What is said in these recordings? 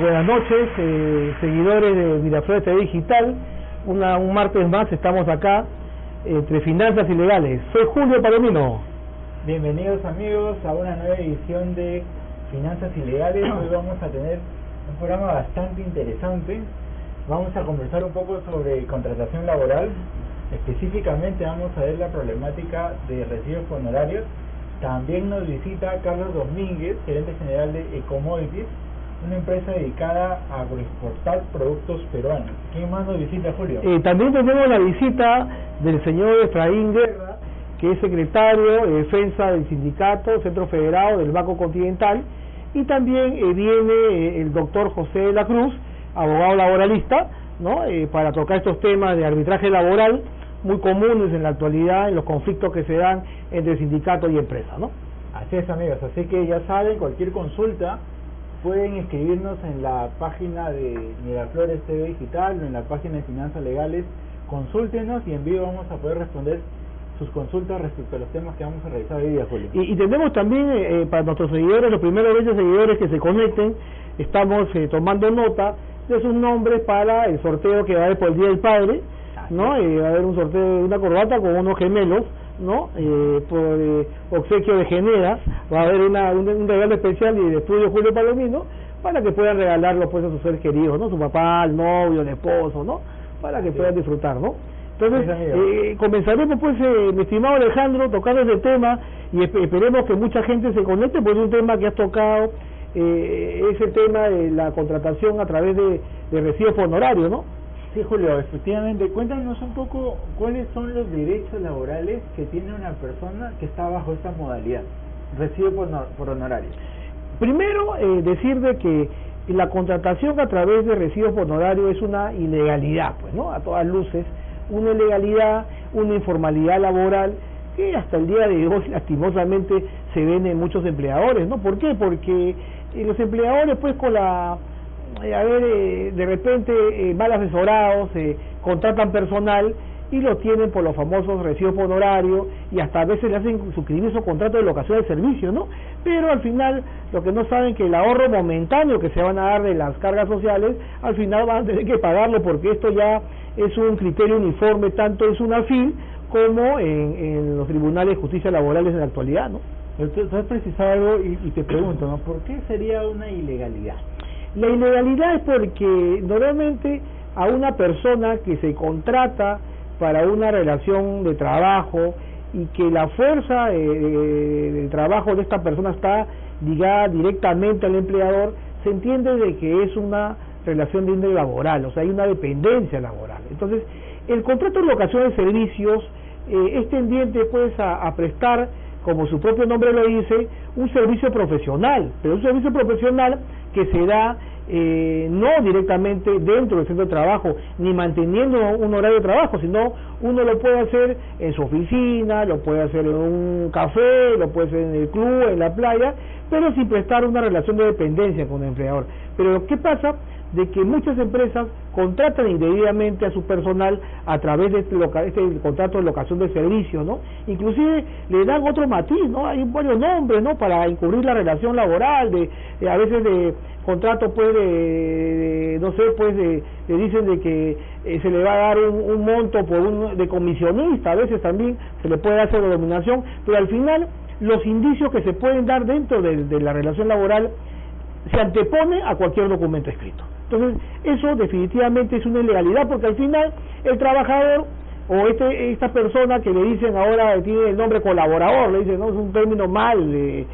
Buenas noches, seguidores de Miraflores TV Digital. Un martes más estamos acá entre finanzas y legales. Soy Julio Palomino. Bienvenidos amigos a una nueva edición de Finanzas y Legales. Hoy vamos a tener un programa bastante interesante. Vamos a conversar un poco sobre contratación laboral. Específicamente vamos a ver la problemática de recibos honorarios. También nos visita Carlos Domínguez, gerente general de Ecomodities, una empresa dedicada a agroexportar productos peruanos. ¿Quién más nos visita, Julio? También tenemos la visita del señor Efraín Guerra, que es secretario de Defensa del Sindicato Centro Federado del Banco Continental, y también viene el doctor José de la Cruz, abogado laboralista, ¿no? Para tocar estos temas de arbitraje laboral muy comunes en la actualidad, en los conflictos que se dan entre sindicatos y empresas, ¿no? Así es, amigos, así que ya saben, cualquier consulta pueden escribirnos en la página de Miraflores TV Digital o en la página de Finanzas Legales. Consúltenos y en vivo vamos a poder responder sus consultas respecto a los temas que vamos a realizar hoy día, Julio. Y tenemos también para nuestros seguidores, los primeros 20 seguidores que se conecten, estamos tomando nota de sus nombres para el sorteo que va a haber por el Día del Padre, ¿no? Va a haber un sorteo de una corbata con unos gemelos, ¿no? Por obsequio de Genera, va a haber un regalo especial y de estudio Julio Palomino, para que puedan regalarlo pues a sus seres queridos, ¿no? Su papá, el novio, el esposo, ¿no? Para que puedan disfrutar, ¿no? Entonces, comenzaremos pues, mi estimado Alejandro, tocando ese tema, y esperemos que mucha gente se conecte, porque es un tema que has tocado, ese tema de la contratación a través de recibos honorarios, ¿no? Sí, Julio, efectivamente. Cuéntanos un poco cuáles son los derechos laborales que tiene una persona que está bajo esta modalidad, recibe por honorarios. Primero, decir de que la contratación a través de recibos por honorario es una ilegalidad, pues, ¿no? A todas luces, una ilegalidad, una informalidad laboral que hasta el día de hoy lastimosamente se ven en muchos empleadores, ¿no? ¿Por qué? Porque los empleadores pues con la de repente mal asesorados, contratan personal y lo tienen por los famosos recibos por honorario, y hasta a veces le hacen suscribir esos contratos de locación de servicio, ¿no? Pero al final lo que no saben que el ahorro momentáneo que se van a dar de las cargas sociales, al final van a tener que pagarlo, porque esto ya es un criterio uniforme tanto en SUNAFIL como en los tribunales de justicia laborales en la actualidad, ¿no? Entonces, has precisado algo y te pregunto, ¿no? ¿Por qué sería una ilegalidad? La ilegalidad es porque normalmente a una persona que se contrata para una relación de trabajo y que la fuerza de trabajo de esta persona está ligada directamente al empleador, se entiende de que es una relación de índole laboral, o sea, hay una dependencia laboral. Entonces, el contrato de locación de servicios es tendiente pues a prestar, como su propio nombre lo dice, un servicio profesional, pero un servicio profesional que se da no directamente dentro del centro de trabajo, ni manteniendo un horario de trabajo, sino uno lo puede hacer en su oficina, lo puede hacer en un café, lo puede hacer en el club, en la playa, pero sin prestar una relación de dependencia con el empleador. Pero ¿qué pasa? De que muchas empresas contratan indebidamente a su personal a través de este contrato de locación de servicios, ¿no? Inclusive le dan otro matiz, ¿no? Hay varios nombres, ¿no? Para encubrir la relación laboral, a veces de contrato, pues, no sé, pues, le dicen de que se le va a dar un monto de comisionista, a veces también se le puede hacer denominación, pero al final los indicios que se pueden dar dentro de la relación laboral se antepone a cualquier documento escrito. Entonces, eso definitivamente es una ilegalidad, porque al final el trabajador o esta persona que le dicen ahora tiene el nombre colaborador, le dicen, no, es un término mal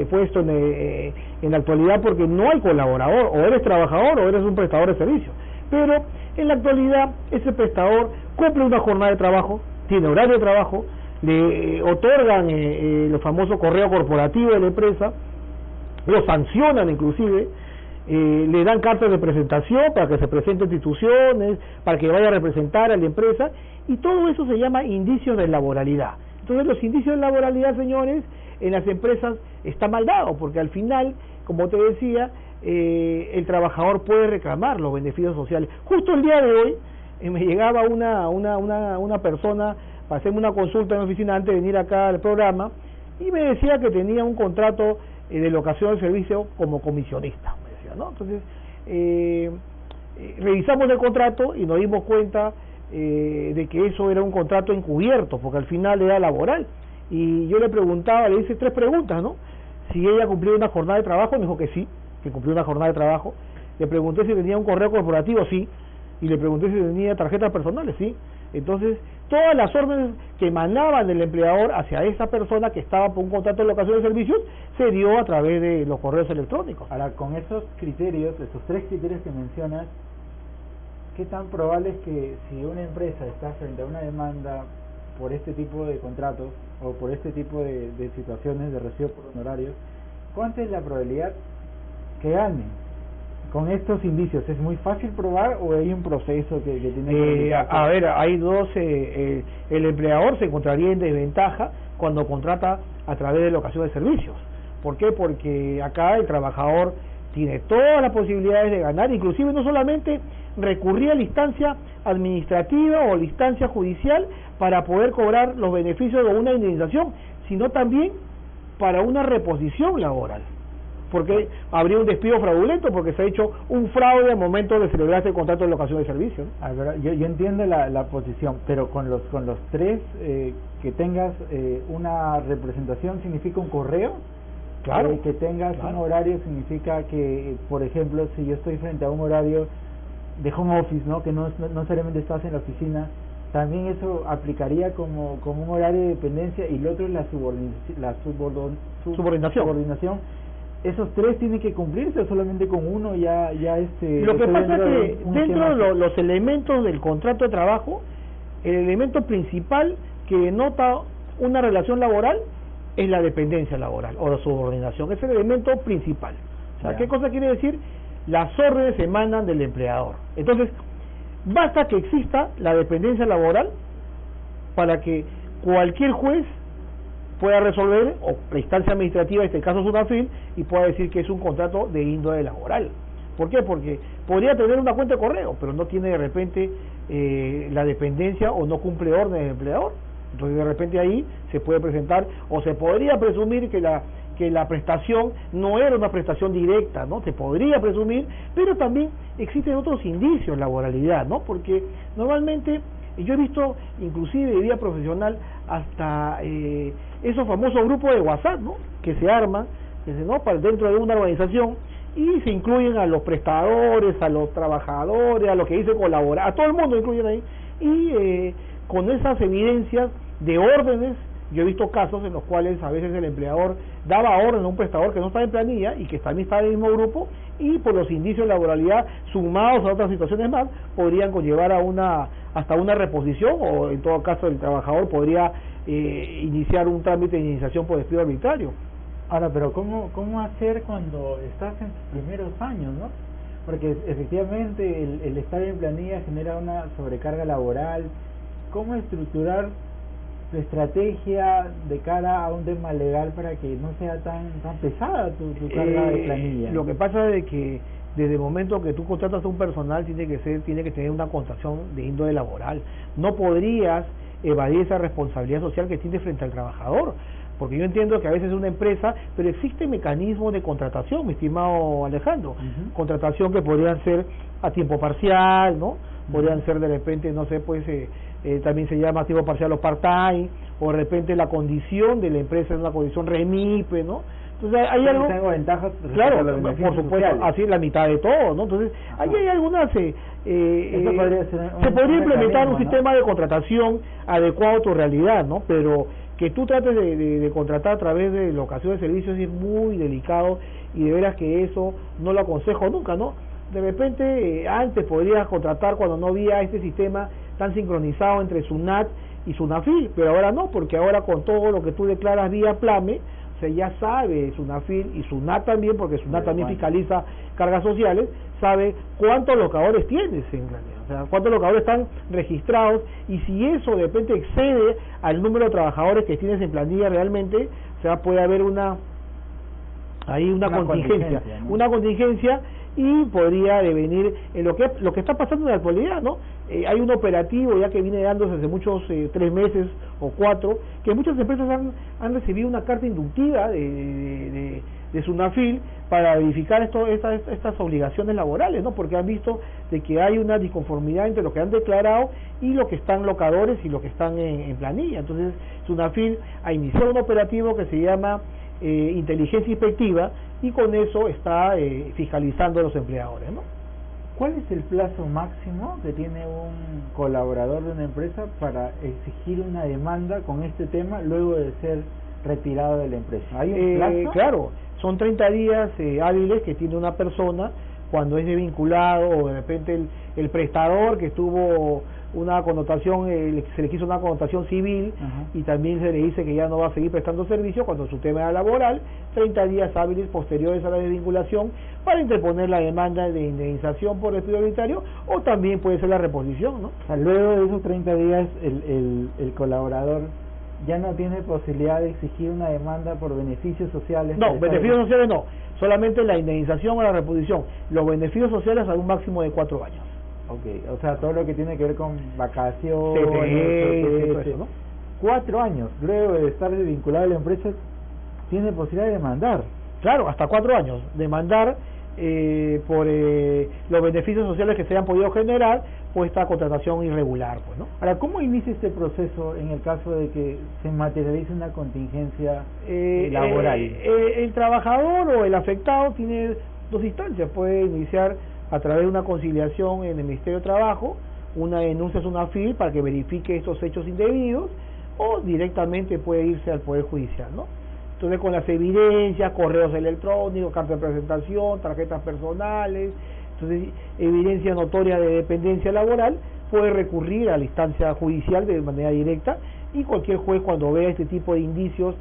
puesto en la actualidad, porque no hay colaborador, o eres trabajador o eres un prestador de servicio. Pero en la actualidad ese prestador cumple una jornada de trabajo, tiene horario de trabajo, le otorgan los famosos correos corporativos de la empresa, lo sancionan inclusive, le dan cartas de presentación para que se presente instituciones, para que vaya a representar a la empresa, y todo eso se llama indicios de laboralidad. Entonces los indicios de laboralidad, señores, en las empresas está mal dado, porque al final, como te decía, el trabajador puede reclamar los beneficios sociales. Justo el día de hoy me llegaba una persona para hacerme una consulta en mi oficina antes de venir acá al programa, y me decía que tenía un contrato de locación de servicio como comisionista, me decía, ¿no? Entonces, revisamos el contrato y nos dimos cuenta de que eso era un contrato encubierto, porque al final era laboral. Y yo le preguntaba, le hice 3 preguntas, ¿no? Si ella cumplía una jornada de trabajo, me dijo que sí, que cumplía una jornada de trabajo. Le pregunté si tenía un correo corporativo, sí. Y le pregunté si tenía tarjetas personales, sí. Entonces, todas las órdenes que emanaban del empleador hacia esa persona que estaba por un contrato de locación de servicios, se dio a través de los correos electrónicos. Ahora, con esos criterios, esos 3 criterios que mencionas, ¿qué tan probable es que si una empresa está frente a una demanda por este tipo de contratos o por este tipo de situaciones de recibo por honorarios, cuánta es la probabilidad que gane? Con estos indicios, ¿es muy fácil probar o hay un proceso que tiene que a ver, hay dos, el empleador se encontraría en desventaja cuando contrata a través de locación de servicios. ¿Por qué? Porque acá el trabajador tiene todas las posibilidades de ganar, inclusive no solamente recurrir a la instancia administrativa o la instancia judicial para poder cobrar los beneficios de una indemnización, sino también para una reposición laboral, porque habría un despido fraudulento porque se ha hecho un fraude al momento de celebrarse el contrato de locación de servicio, ¿no? Ver, yo entiendo la posición, pero con los 3 que tengas una representación significa un correo. Claro, que tengas un horario significa que, por ejemplo, si yo estoy frente a un horario de home office, ¿no? Que no necesariamente estás en la oficina, también eso aplicaría como un horario de dependencia, y lo otro es la subordinación. ¿Esos 3 tienen que cumplirse o solamente con uno ya Lo que pasa es que dentro de los elementos del contrato de trabajo, el elemento principal que denota una relación laboral es la dependencia laboral o la subordinación, es el elemento principal. O sea, ¿qué cosa quiere decir? Las órdenes emanan del empleador. Entonces, basta que exista la dependencia laboral para que cualquier juez pueda resolver, o la instancia administrativa, en este caso SUNAFIL, y pueda decir que es un contrato de índole laboral. ¿Por qué? Porque podría tener una cuenta de correo, pero no tiene de repente la dependencia o no cumple órdenes del empleador. Entonces de repente ahí se puede presentar, o se podría presumir que la prestación no era una prestación directa, ¿no? Se podría presumir, pero también existen otros indicios de laboralidad, ¿no? Porque normalmente yo he visto, inclusive de vida profesional, hasta esos famosos grupos de WhatsApp, ¿no? Que se arman, ¿no? Para dentro de una organización, y se incluyen a los prestadores, a los trabajadores, a los que dicen colaborar, a todo el mundo incluyen ahí, y con esas evidencias de órdenes, yo he visto casos en los cuales a veces el empleador daba orden a un prestador que no estaba en planilla y que también estaba en el mismo grupo, y por los indicios de laboralidad sumados a otras situaciones más, podrían conllevar a hasta una reposición, o en todo caso el trabajador podría iniciar un trámite de indemnización por despido arbitrario. Ahora, pero ¿cómo hacer cuando estás en tus primeros años, no? Porque efectivamente el estar en planilla genera una sobrecarga laboral. ¿Cómo estructurar tu estrategia de cara a un tema legal para que no sea tan pesada tu carga de planilla? Lo que pasa es que desde el momento que tú contratas a un personal tiene que tener una contratación de índole laboral. No podrías evadir esa responsabilidad social que tienes frente al trabajador, porque yo entiendo que a veces es una empresa, pero existen mecanismos de contratación, mi estimado Alejandro. Contratación que podrían ser a tiempo parcial, ¿no? Podrían ser de repente, no sé, pues también se llama a tiempo parcial o part-time, o de repente la condición de la empresa es una condición REMIPE, ¿no? Entonces hay algo, tengo ventajas, claro, por supuesto, así la mitad de todo, ¿no? Entonces ahí hay algunas se podría implementar un sistema de contratación adecuado a tu realidad, ¿no? Pero que tú trates de contratar a través de locación de servicios es muy delicado, y de veras que eso no lo aconsejo nunca, ¿no? De repente antes podrías contratar cuando no había este sistema tan sincronizado entre SUNAT y SUNAFIL, pero ahora no, porque ahora con todo lo que tú declaras vía PLAME, o sea, ya sabe SUNAFIL y SUNAT también, porque SUNAT también fiscaliza cargas sociales, sabe cuántos locadores tienes en realidad, o sea, cuántos locadores están registrados, y si eso de repente excede al número de trabajadores que tienes en planilla realmente, o sea, puede haber una contingencia, ¿no? Una contingencia, y podría devenir en lo que está pasando en la actualidad, ¿no? Hay un operativo ya que viene dándose hace muchos 3 meses o 4, que muchas empresas han recibido una carta inductiva de de SUNAFIL para verificar estas obligaciones laborales, ¿no? Porque han visto de que hay una disconformidad entre lo que han declarado y lo que están locadores y lo que están en planilla. Entonces SUNAFIL ha iniciado un operativo que se llama inteligencia inspectiva, y con eso está fiscalizando a los empleadores, ¿no? ¿Cuál es el plazo máximo que tiene un colaborador de una empresa para exigir una demanda con este tema luego de ser retirado de la empresa? ¿Hay un plazo? Claro, son 30 días hábiles que tiene una persona cuando es desvinculado, o de repente el prestador que tuvo una connotación, se le quiso una connotación civil, y también se le dice que ya no va a seguir prestando servicio cuando su tema era laboral, 30 días hábiles posteriores a la desvinculación para interponer la demanda de indemnización por despido arbitrario, o también puede ser la reposición, ¿no? O sea, luego de esos 30 días el colaborador ya no tiene posibilidad de exigir una demanda por beneficios sociales. No, beneficios sociales no, solamente la indemnización o la reposición. Los beneficios sociales a un máximo de 4 años. Okay, o sea, todo lo que tiene que ver con vacaciones, eso, ¿no? 4 años, luego de estar desvinculado a la empresa, tiene posibilidad de demandar. Claro, hasta 4 años, demandar por los beneficios sociales que se hayan podido generar por esta contratación irregular, pues, ¿no? Ahora, ¿cómo inicia este proceso en el caso de que se materialice una contingencia laboral? El trabajador o el afectado tiene 2 instancias, puede iniciar a través de una conciliación en el Ministerio de Trabajo, una denuncia a SUNAFIL para que verifique estos hechos indebidos, o directamente puede irse al Poder Judicial, ¿no? Entonces, con las evidencias, correos electrónicos, carta de presentación, tarjetas personales, entonces evidencia notoria de dependencia laboral, puede recurrir a la instancia judicial de manera directa, y cualquier juez, cuando vea este tipo de indicios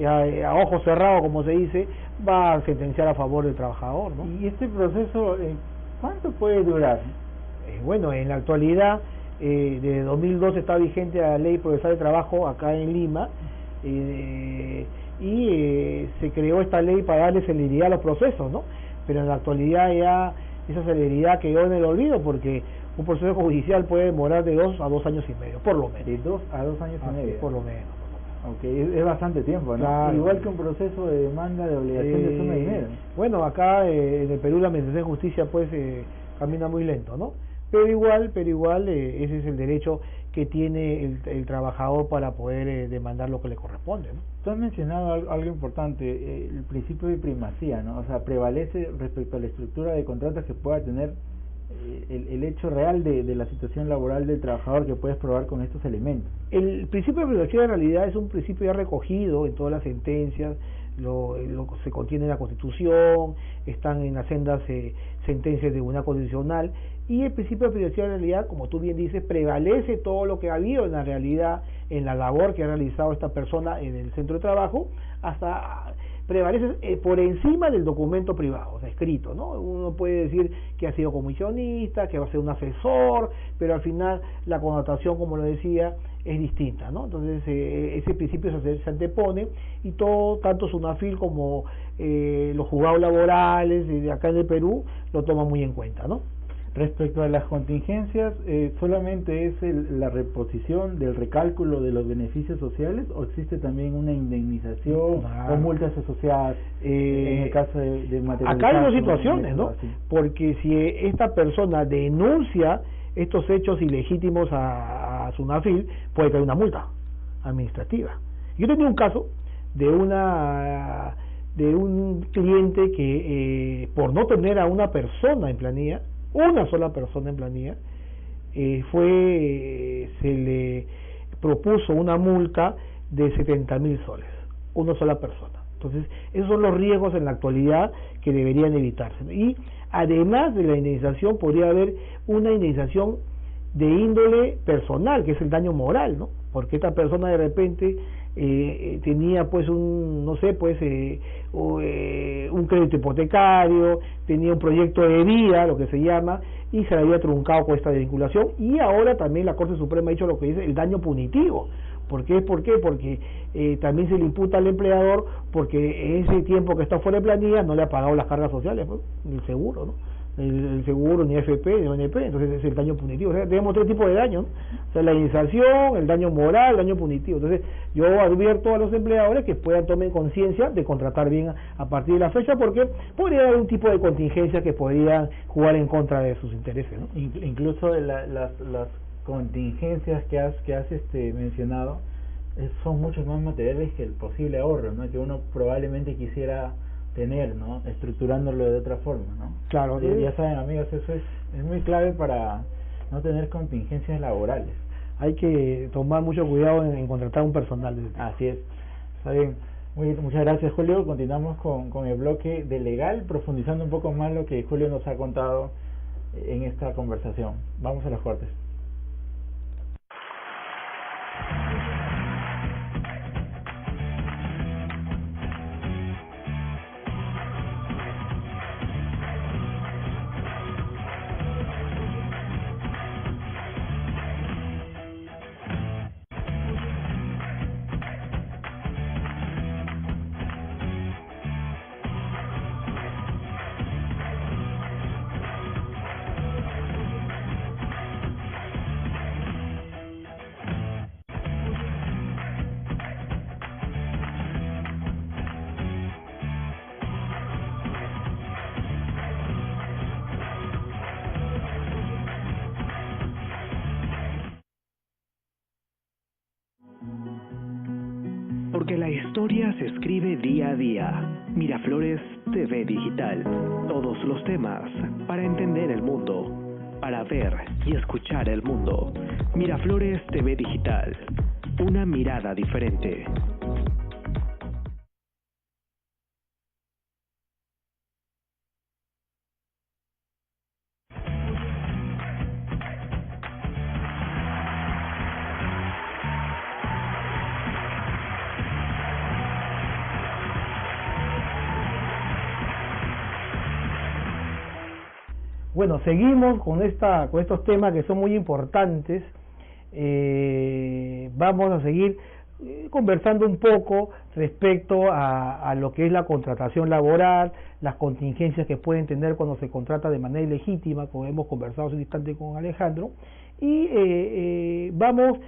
a ojos cerrados, como se dice, va a sentenciar a favor del trabajador, ¿no? Y este proceso, ¿cuánto puede durar? Bueno, en la actualidad, desde 2012 está vigente la Ley Procesal de Trabajo acá en Lima, y se creó esta ley para darle celeridad a los procesos, ¿no? Pero en la actualidad ya esa celeridad quedó en el olvido, porque un proceso judicial puede demorar de 2 a 2 años y medio, por lo menos. De 2 a 2 años y medio. Por lo menos. Okay, es bastante tiempo, ¿no? Claro. Igual que un proceso de demanda de obligación de suma de dinero. Bueno, acá en el Perú la Administración de Justicia pues camina muy lento, ¿no? Pero igual ese es el derecho que tiene el trabajador para poder demandar lo que le corresponde, ¿no? Tú has mencionado algo importante, el principio de primacía, ¿no? O sea, prevalece respecto a la estructura de contratos que pueda tener el hecho real de la situación laboral del trabajador, que puedes probar con estos elementos. El principio de primacía en realidad es un principio ya recogido en todas las sentencias, se contiene en la Constitución, están en las sendas sentencias de Tribunal Constitucional, y el principio de primacía en realidad, como tú bien dices, prevalece todo lo que ha habido en la realidad, en la labor que ha realizado esta persona en el centro de trabajo, hasta prevalece por encima del documento privado, o sea, escrito, ¿no? Uno puede decir que ha sido comisionista, que va a ser un asesor, pero al final la connotación, como lo decía, es distinta, ¿no? Entonces ese principio se antepone, y todo, tanto SUNAFIL como los juzgados laborales de acá en el Perú lo toman muy en cuenta, ¿no? Respecto a las contingencias, ¿solamente es la reposición del recálculo de los beneficios sociales, o existe también una indemnización o multas asociadas en el caso de materializar? Acá hay 2 situaciones, ¿no? Porque si esta persona denuncia estos hechos ilegítimos a SUNAFIL, puede caer una multa administrativa. Yo tenía un caso de un cliente que por no tener a una persona en planilla, una sola persona en planilla, se le propuso una multa de 70.000 soles, una sola persona. Entonces, esos son los riesgos en la actualidad que deberían evitarse, ¿no? Y además de la indemnización, podría haber una indemnización de índole personal, que es el daño moral, ¿no? Porque esta persona de repente tenía pues un crédito hipotecario, tenía un proyecto de vida, lo que se llama, y se le había truncado con esta desvinculación, y ahora también la Corte Suprema ha dicho lo que dice el daño punitivo. ¿Por qué? Porque también se le imputa al empleador porque en ese tiempo que está fuera de planilla no le ha pagado las cargas sociales, pues, el seguro, ¿no? el seguro, ni AFP, ni ONP, entonces es el daño punitivo. O sea, tenemos tres tipos de daños, ¿no? O sea, la indemnización, el daño moral, el daño punitivo. Entonces yo advierto a los empleadores que puedan tomar conciencia de contratar bien a partir de la fecha, porque podría haber un tipo de contingencia que podría jugar en contra de sus intereses, ¿no? Incluso las contingencias que has mencionado son mucho más materiales que el posible ahorro, ¿no?, que uno probablemente quisiera tener, ¿no?, estructurándolo de otra forma, ¿no? Claro. Ya saben, amigos, eso es muy clave para no tener contingencias laborales. Hay que tomar mucho cuidado en contratar un personal. Así es. Está bien. Muchas gracias, Julio. Continuamos con el bloque de legal, profundizando un poco más lo que Julio nos ha contado en esta conversación. Vamos a los cortes. Porque la historia se escribe día a día. Miraflores TV Digital. Todos los temas para entender el mundo, para ver y escuchar el mundo. Miraflores TV Digital. Una mirada diferente. Bueno, seguimos con estos temas que son muy importantes. Vamos a seguir conversando un poco respecto a lo que es la contratación laboral, las contingencias que pueden tener cuando se contrata de manera ilegítima, como hemos conversado hace un instante con Alejandro, y vamos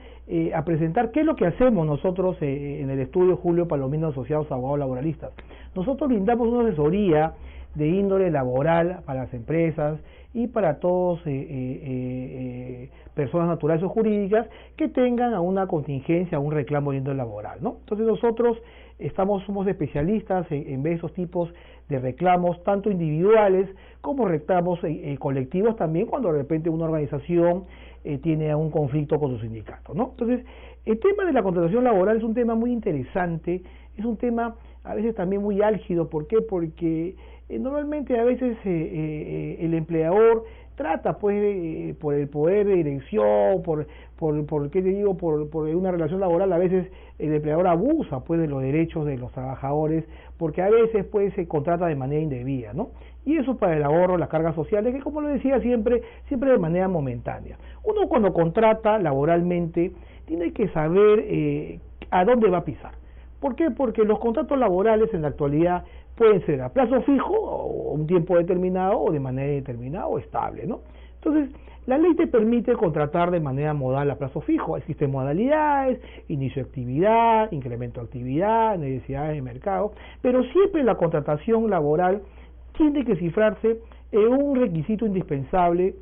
a presentar qué es lo que hacemos nosotros en el estudio Julio Palomino Asociados Abogados Laboralistas. Nosotros brindamos una asesoría de índole laboral para las empresas y para todos personas naturales o jurídicas que tengan a una contingencia, un reclamo de índole laboral, ¿no? Entonces nosotros somos especialistas en esos tipos de reclamos, tanto individuales como reclamos colectivos también, cuando de repente una organización tiene un conflicto con su sindicato, ¿no? Entonces, el tema de la contratación laboral es un tema muy interesante, es un tema a veces también muy álgido. ¿Por qué? Porque normalmente a veces el empleador trata, pues, por el poder de dirección, por ¿qué te digo?, por una relación laboral. A veces el empleador abusa, pues, de los derechos de los trabajadores, porque a veces, pues, se contrata de manera indebida, ¿no? Y eso para el ahorro, las cargas sociales, que, como lo decía, siempre de manera momentánea. Uno, cuando contrata laboralmente, tiene que saber a dónde va a pisar. ¿Por qué? Porque los contratos laborales en la actualidad pueden ser a plazo fijo, o un tiempo determinado, o de manera indeterminada o estable, ¿no? Entonces, la ley te permite contratar de manera modal a plazo fijo. Existen modalidades: inicio de actividad, incremento de actividad, necesidades de mercado, pero siempre la contratación laboral tiene que cifrarse en un requisito indispensable,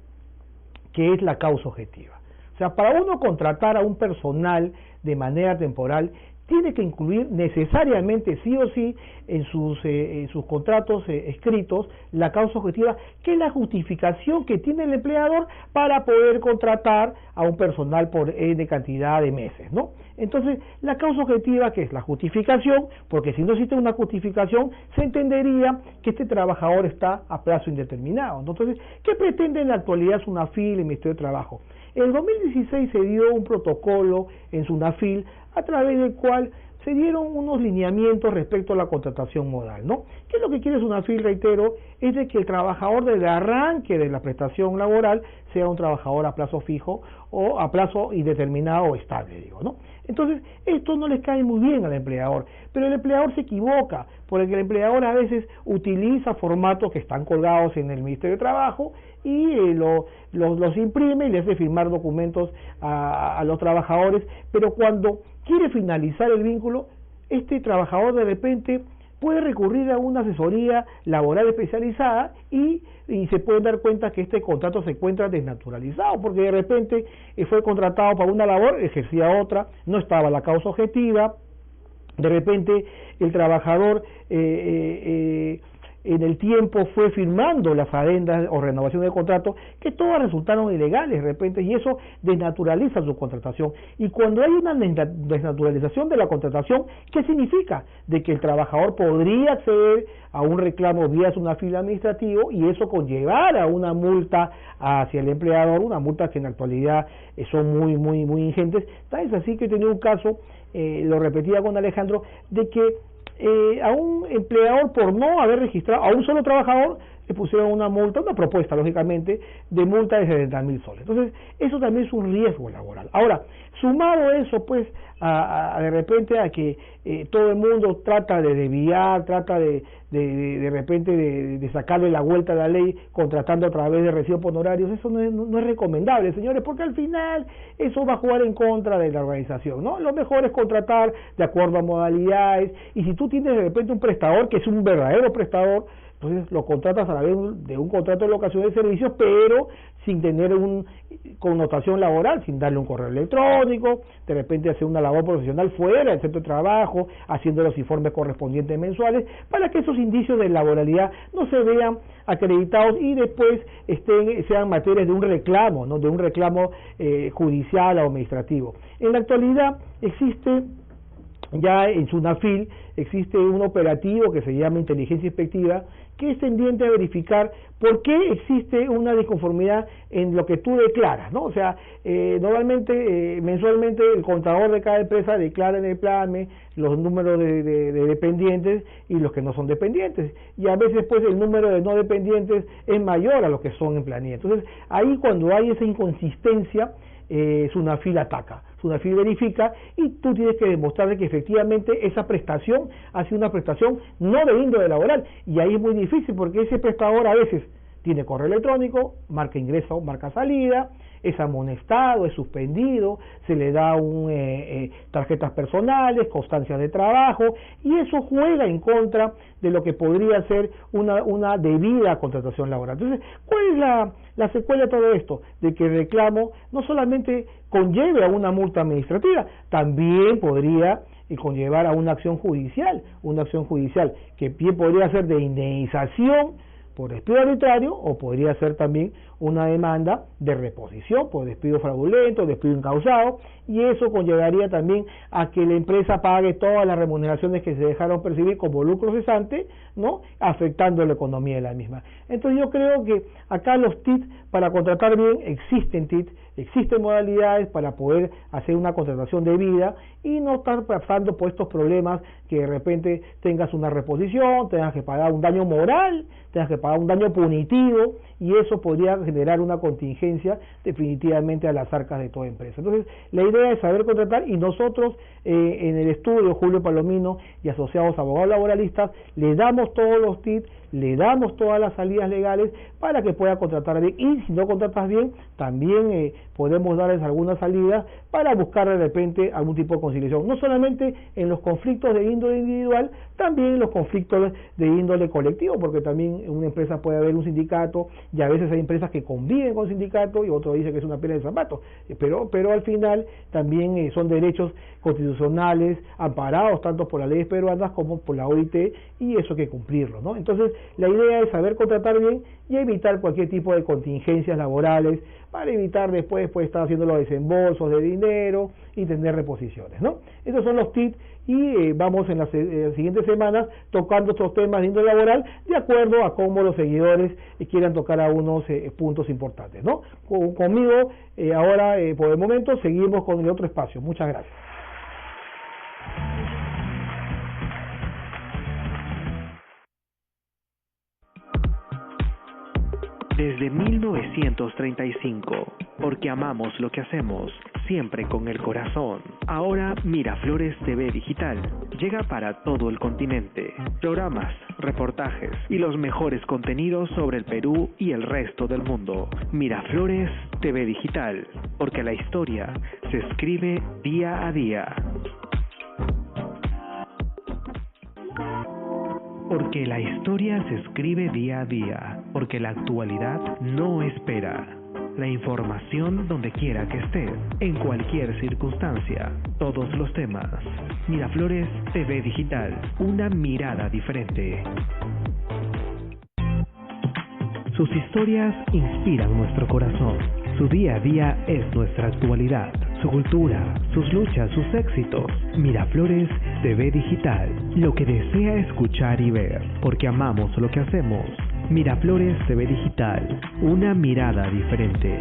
que es la causa objetiva. O sea, para uno contratar a un personal de manera temporal, tiene que incluir necesariamente, sí o sí, en sus contratos escritos, la causa objetiva, que es la justificación que tiene el empleador para poder contratar a un personal por N cantidad de meses, ¿no? Entonces, la causa objetiva, que es la justificación, porque si no existe una justificación, se entendería que este trabajador está a plazo indeterminado. Entonces, ¿qué pretende en la actualidad SUNAFIL y el Ministerio de Trabajo? En el 2016 se dio un protocolo en SUNAFIL, a través del cual se dieron unos lineamientos respecto a la contratación modal, ¿no? ¿Qué es lo que quiere SUNAFIL, reitero? Es de que el trabajador desde el arranque de la prestación laboral sea un trabajador a plazo fijo o a plazo indeterminado o estable, digo, ¿no? Entonces, esto no les cae muy bien al empleador, pero el empleador se equivoca, porque el empleador a veces utiliza formatos que están colgados en el Ministerio de Trabajo y los imprime y le hace firmar documentos a los trabajadores, pero cuando quiere finalizar el vínculo, este trabajador de repente puede recurrir a una asesoría laboral especializada y se puede dar cuenta que este contrato se encuentra desnaturalizado, porque de repente fue contratado para una labor, ejercía otra, no estaba la causa objetiva, de repente el trabajador en el tiempo fue firmando las adendas o renovación del contrato, que todas resultaron ilegales de repente, y eso desnaturaliza su contratación. Y cuando hay una desnaturalización de la contratación, ¿qué significa? De que el trabajador podría acceder a un reclamo vía SUNAFIL administrativo y eso conllevara una multa hacia el empleador, una multa que en la actualidad son muy ingentes. Tal es así que he tenido un caso, lo repetía con Alejandro, de que a un empleador, por no haber registrado a un solo trabajador, le pusieron una multa, una propuesta lógicamente, de multa de 70.000 soles. Entonces, eso también es un riesgo laboral. Ahora, sumado eso, pues, de repente a que todo el mundo trata de desviar, trata de repente de sacarle la vuelta a la ley contratando a través de recibos por honorarios, eso no es recomendable, señores, porque al final eso va a jugar en contra de la organización, ¿no? Lo mejor es contratar de acuerdo a modalidades, y si tú tienes de repente un prestador que es un verdadero prestador, entonces lo contratas a través de un contrato de locación de servicios, pero sin tener una connotación laboral, sin darle un correo electrónico, de repente hacer una labor profesional fuera del centro de trabajo, haciendo los informes correspondientes mensuales, para que esos indicios de laboralidad no se vean acreditados y después sean materias de un reclamo, ¿no? De un reclamo judicial o administrativo. En la actualidad existe ya en SUNAFIL existe un operativo que se llama inteligencia inspectiva, que es tendiente a verificar por qué existe una disconformidad en lo que tú declaras, ¿no? O sea, normalmente, mensualmente, el contador de cada empresa declara en el PLANME los números de dependientes y los que no son dependientes, y a veces pues el número de no dependientes es mayor a los que son en planilla. Entonces, ahí cuando hay esa inconsistencia, SUNAFIL ataca, SUNAFIL verifica, y tú tienes que demostrar que efectivamente esa prestación ha sido una prestación no de índole laboral, y ahí es muy difícil porque ese prestador a veces tiene correo electrónico, marca ingreso, marca salida, es amonestado, es suspendido, se le da tarjetas personales, constancias de trabajo, y eso juega en contra de lo que podría ser una debida contratación laboral. Entonces, ¿cuál es la secuela de todo esto? De que el reclamo no solamente conlleve a una multa administrativa, también podría conllevar a una acción judicial que bien podría ser de indemnización por despido arbitrario, o podría ser también una demanda de reposición por despido fraudulento, despido incausado, y eso conllevaría también a que la empresa pague todas las remuneraciones que se dejaron percibir como lucro cesante, ¿no?, afectando la economía de la misma. Entonces yo creo que acá los TIC para contratar bien existen TIC, existen modalidades para poder hacer una contratación debida y no estar pasando por estos problemas que de repente tengas una reposición, tengas que pagar un daño moral, tengas que pagar un daño punitivo, y eso podría generar una contingencia definitivamente a las arcas de toda empresa. Entonces, la idea es saber contratar, y nosotros en el estudio Julio Palomino y asociados abogados laboralistas le damos todos los tips, le damos todas las salidas legales para que pueda contratar bien, y si no contratas bien, también podemos darles algunas salidas para buscar de repente algún tipo de conciliación, no solamente en los conflictos de índole individual, también en los conflictos de índole colectivo, porque también en una empresa puede haber un sindicato, y a veces hay empresas que conviven con sindicato y otro dice que es una pelea de zapatos, pero al final también son derechos constitucionales amparados tanto por las leyes peruanas como por la OIT, y eso hay que cumplirlo, ¿no? Entonces, la idea es saber contratar bien y evitar cualquier tipo de contingencias laborales, para evitar después pues estar haciendo los desembolsos de dinero y tener reposiciones, ¿no? Estos son los tips, y vamos en las siguientes semanas tocando estos temas de índole laboral de acuerdo a cómo los seguidores quieran tocar a unos puntos importantes, ¿no? Conmigo ahora por el momento seguimos con el otro espacio. Muchas gracias. Desde 1935, porque amamos lo que hacemos, siempre con el corazón. Ahora Miraflores TV Digital llega para todo el continente. Programas, reportajes y los mejores contenidos sobre el Perú y el resto del mundo. Miraflores TV Digital, porque la historia se escribe día a día. Porque la historia se escribe día a día, porque la actualidad no espera. La información donde quiera que esté, en cualquier circunstancia, todos los temas. Miraflores TV Digital, una mirada diferente. Sus historias inspiran nuestro corazón. Su día a día es nuestra actualidad. Su cultura, sus luchas, sus éxitos. Miraflores TV Digital, lo que desea escuchar y ver, porque amamos lo que hacemos. Miraflores TV Digital, una mirada diferente.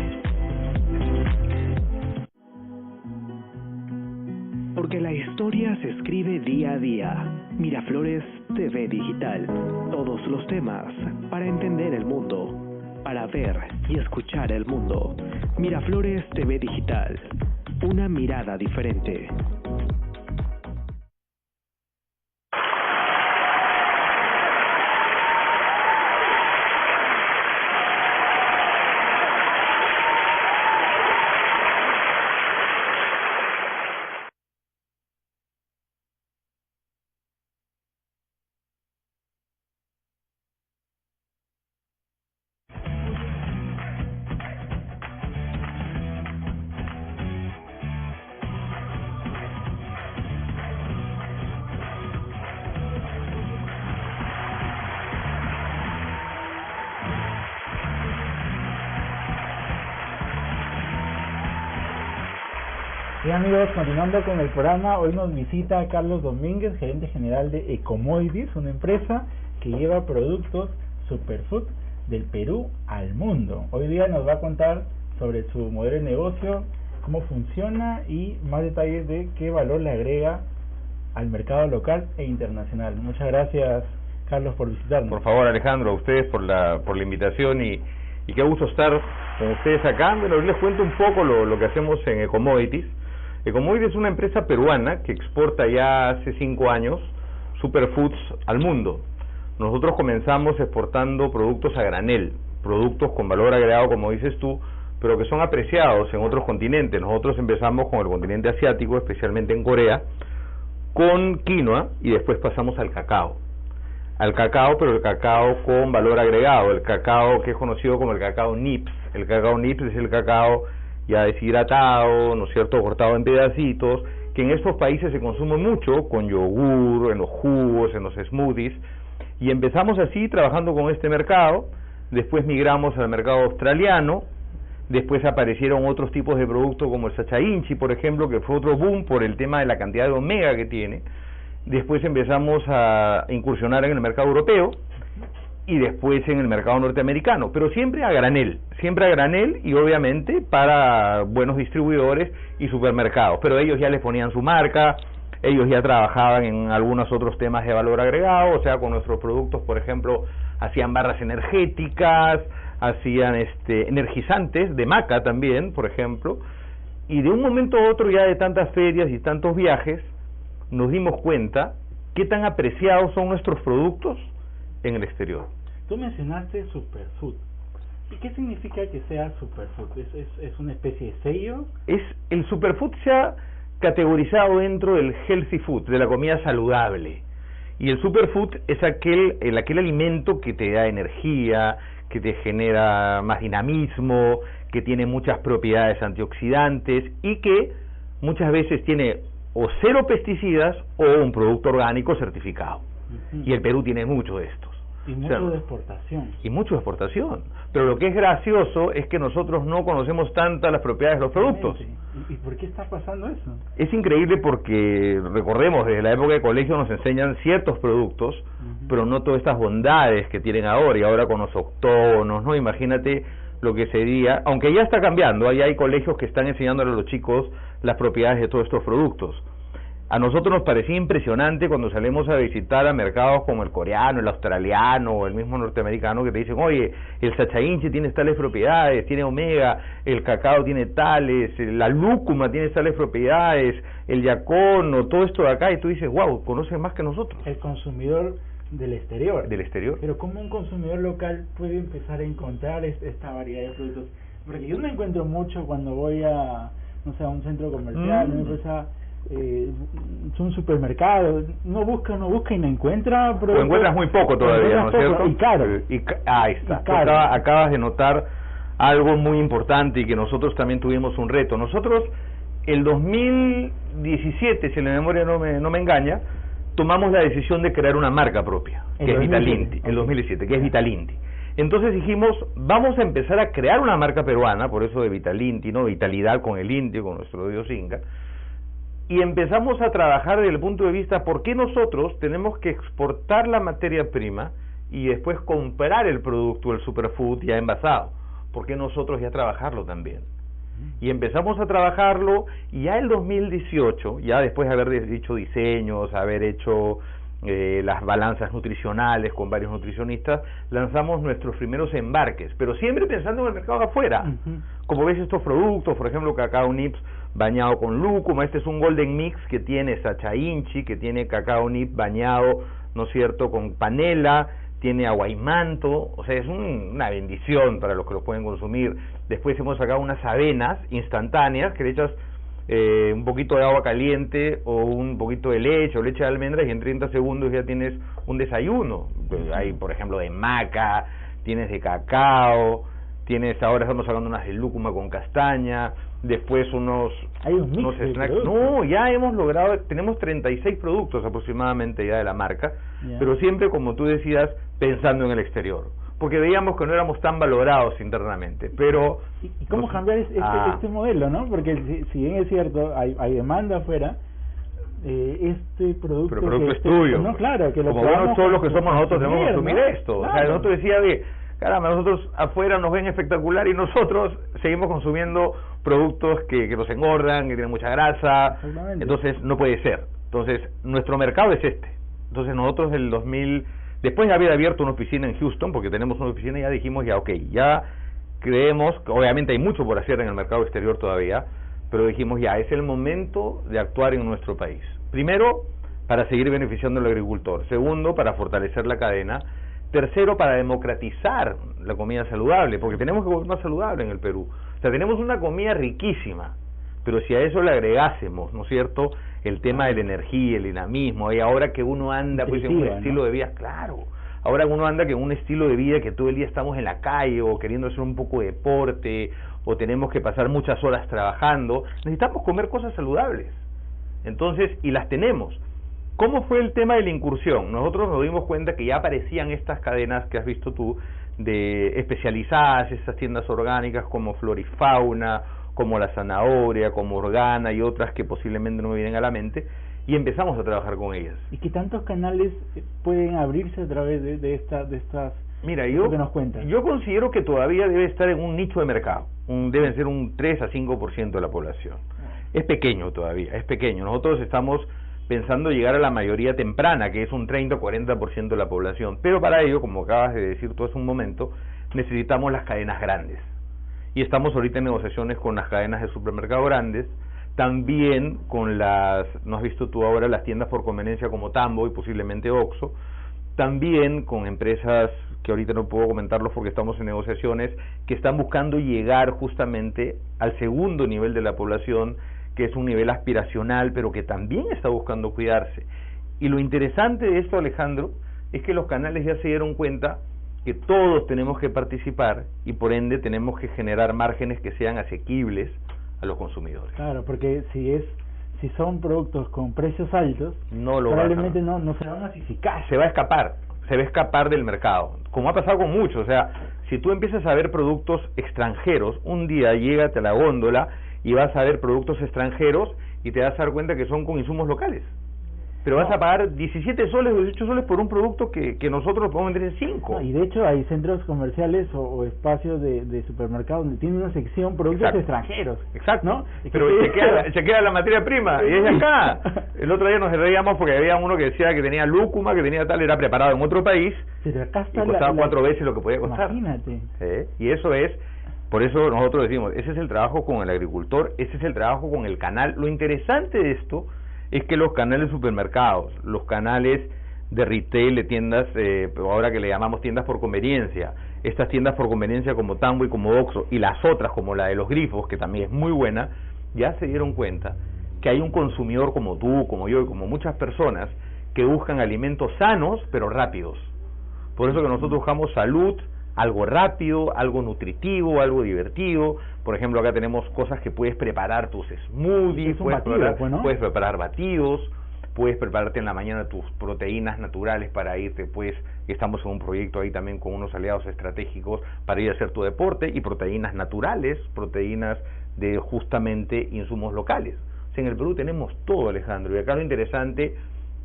Porque la historia se escribe día a día. Miraflores TV Digital, todos los temas para entender el mundo, para ver y escuchar el mundo. Miraflores TV Digital, una mirada diferente. Bien amigos, continuando con el programa, hoy nos visita Carlos Domínguez, gerente general de Ecomoides, una empresa que lleva productos superfood del Perú al mundo. Hoy día nos va a contar sobre su modelo de negocio, cómo funciona y más detalles de qué valor le agrega al mercado local e internacional. Muchas gracias, Carlos, por visitarnos. Por favor, Alejandro, a ustedes por la invitación y qué gusto estar con ustedes acá. Bueno, les cuento un poco lo que hacemos en Ecomoides. Ecomoides es una empresa peruana que exporta ya hace 5 años superfoods al mundo. Nosotros comenzamos exportando productos a granel, productos con valor agregado, como dices tú, pero que son apreciados en otros continentes. Nosotros empezamos con el continente asiático, especialmente en Corea, con quinoa, y después pasamos al cacao. Al cacao, pero el cacao con valor agregado, el cacao que es conocido como el cacao nips. El cacao nips es el cacao ya deshidratado, ¿no es cierto?, cortado en pedacitos, que en estos países se consume mucho, con yogur, en los jugos, en los smoothies, y empezamos así trabajando con este mercado. Después migramos al mercado australiano, después aparecieron otros tipos de productos como el sacha inchi, por ejemplo, que fue otro boom por el tema de la cantidad de omega que tiene. Después empezamos a incursionar en el mercado europeo, y después en el mercado norteamericano, pero siempre a granel y obviamente para buenos distribuidores y supermercados, pero ellos ya les ponían su marca, ellos ya trabajaban en algunos otros temas de valor agregado, o sea, con nuestros productos, por ejemplo, hacían barras energéticas, hacían energizantes de maca también, por ejemplo, y de un momento a otro, ya de tantas ferias y tantos viajes, nos dimos cuenta qué tan apreciados son nuestros productos en el exterior. Tú mencionaste superfood. ¿Y qué significa que sea superfood? ¿Es una especie de sello? El superfood se ha categorizado dentro del healthy food, de la comida saludable. Y el superfood es aquel alimento que te da energía, que te genera más dinamismo, que tiene muchas propiedades antioxidantes y que muchas veces tiene o 0 pesticidas o un producto orgánico certificado. Y el Perú tiene mucho de estos. Y mucho de exportación. Y mucho de exportación. Pero lo que es gracioso es que nosotros no conocemos tantas las propiedades de los productos. ¿Y por qué está pasando eso? Es increíble porque, recordemos, desde la época de colegio nos enseñan ciertos productos, pero no todas estas bondades que tienen ahora, y ahora con los octógonos, ¿no? Imagínate lo que sería, aunque ya está cambiando, ahí hay colegios que están enseñándole a los chicos las propiedades de todos estos productos. A nosotros nos parecía impresionante cuando salimos a visitar a mercados como el coreano, el australiano o el mismo norteamericano, que te dicen, oye, el sachainchi tiene tales propiedades, tiene omega, el cacao tiene tales, la lúcuma tiene tales propiedades, el yacono, todo esto de acá, y tú dices, wow, conocen más que nosotros. El consumidor del exterior. Del exterior. Pero ¿cómo un consumidor local puede empezar a encontrar esta variedad de productos? Porque yo no encuentro mucho cuando voy a, no sé, a un centro comercial, una empresa, un supermercado, uno busca y no encuentra productos. O encuentras muy poco todavía, ¿no es cierto? Y caro. Ahí está. Y caro. Acabas de notar algo muy importante y que nosotros también tuvimos un reto. Nosotros, el 2017, si la memoria no me engaña, tomamos la decisión de crear una marca propia, que es Vitalinti, el 2017, que es Vitalinti. Entonces dijimos, vamos a empezar a crear una marca peruana, por eso de Vitalinti, ¿no? Vitalidad con el Inti, con nuestro dios Inca, y empezamos a trabajar desde el punto de vista, ¿por qué nosotros tenemos que exportar la materia prima y después comprar el producto, el superfood ya envasado? ¿Por qué nosotros ya trabajarlo también? Y empezamos a trabajarlo, y ya el 2018, ya después de haber hecho diseños, haber hecho las balanzas nutricionales con varios nutricionistas, lanzamos nuestros primeros embarques, pero siempre pensando en el mercado de afuera. Como ves, estos productos, por ejemplo, cacao nips bañado con lúcuma, este es un golden mix que tiene sachainchi, que tiene cacao nip bañado, ¿no es cierto?, con panela, tiene aguaimanto, o sea, es una bendición para los que lo pueden consumir. Después hemos sacado unas avenas instantáneas que le echas un poquito de agua caliente o un poquito de leche o leche de almendras y en 30 segundos ya tienes un desayuno. Pues hay, por ejemplo, de maca, tienes de cacao, ahora estamos sacando unas de lúcuma con castaña, después unos snacks. No, ya hemos logrado, tenemos 36 productos aproximadamente ya de la marca, pero siempre, como tú decías, pensando en el exterior, porque veíamos que no éramos tan valorados internamente. Pero ¿Y cómo cambiar este modelo, no? Porque si bien es cierto, hay demanda afuera, este producto... Pero el producto es tuyo. No, claro, que lo como bueno, todos los que somos nosotros debemos consumir, ¿no? Esto. Claro. O sea, nosotros decía de, caramba, nosotros afuera nos ven espectacular y nosotros seguimos consumiendo productos que nos engordan, que tienen mucha grasa. Entonces no puede ser. Entonces nuestro mercado es este. Entonces nosotros del 2000, después de haber abierto una oficina en Houston, porque tenemos una oficina, ya dijimos, ya ok, ya creemos, obviamente hay mucho por hacer en el mercado exterior todavía, pero dijimos ya, es el momento de actuar en nuestro país. Primero, para seguir beneficiando al agricultor. Segundo, para fortalecer la cadena. Tercero, para democratizar la comida saludable, porque tenemos que volver más saludable en el Perú. O sea, tenemos una comida riquísima, pero si a eso le agregásemos, ¿no es cierto?, el tema de la energía, el dinamismo, y ahora que uno anda pues en un estilo de vida, claro, ahora uno anda que en un estilo de vida que todo el día estamos en la calle o queriendo hacer un poco de deporte o tenemos que pasar muchas horas trabajando, necesitamos comer cosas saludables. Entonces, y las tenemos. ¿Cómo fue el tema de la incursión? Nosotros nos dimos cuenta que ya aparecían estas cadenas que has visto tú, de especializadas, estas tiendas orgánicas como Florifauna, como La Zanahoria, como Organa y otras que posiblemente no me vienen a la mente, y empezamos a trabajar con ellas. ¿Y qué tantos canales pueden abrirse a través de estas? Mira, que nos cuentan? yo considero que todavía debe estar en un nicho de mercado, deben ser un 3 a 5% de la población. Es pequeño todavía, es pequeño. Nosotros estamos pensando llegar a la mayoría temprana, que es un 30 o 40% de la población, pero para ello, como acabas de decir tú hace un momento, necesitamos las cadenas grandes. Y estamos ahorita en negociaciones con las cadenas de supermercado grandes, también con las, ¿no has visto tú ahora?, las tiendas por conveniencia como Tambo y posiblemente Oxxo, también con empresas que ahorita no puedo comentarlos porque estamos en negociaciones, que están buscando llegar justamente al segundo nivel de la población, que es un nivel aspiracional, pero que también está buscando cuidarse. Y lo interesante de esto, Alejandro, es que los canales ya se dieron cuenta que todos tenemos que participar y por ende tenemos que generar márgenes que sean asequibles a los consumidores. Claro, porque si son productos con precios altos, probablemente no se van a masificar. Se va a escapar del mercado, como ha pasado con muchos. O sea, si tú empiezas a ver productos extranjeros, un día llégate a la góndola y vas a ver productos extranjeros y te vas a dar cuenta que son con insumos locales. pero vas a pagar 17 soles o 18 soles por un producto que nosotros podemos vender en 5. Y de hecho hay centros comerciales o espacios de supermercados donde tienen una sección productos Exacto. extranjeros. Exacto, ¿no? pero se queda la materia prima, y es de acá. El otro día nos reíamos porque había uno que decía que tenía lúcuma, que tenía tal, era preparado en otro país, Pero acá está y costaba 4 veces lo que podía costar. Imagínate. Y eso es, por eso nosotros decimos, ese es el trabajo con el agricultor, ese es el trabajo con el canal. Lo interesante de esto es que los canales de supermercados, los canales de retail, de tiendas, ahora que le llamamos tiendas por conveniencia, estas tiendas por conveniencia como Tambo y como Oxxo, y las otras como la de los grifos, que también es muy buena, ya se dieron cuenta que hay un consumidor como tú, como yo y como muchas personas que buscan alimentos sanos pero rápidos. Por eso que nosotros buscamos salud, algo rápido, algo nutritivo, algo divertido. Por ejemplo, acá tenemos cosas que puedes preparar, tus smoothies, puedes preparar batidos, puedes prepararte en la mañana tus proteínas naturales para irte, pues estamos en un proyecto ahí también con unos aliados estratégicos para ir a hacer tu deporte, y proteínas naturales, proteínas de justamente insumos locales. O sea, en el Perú tenemos todo, Alejandro, y acá lo interesante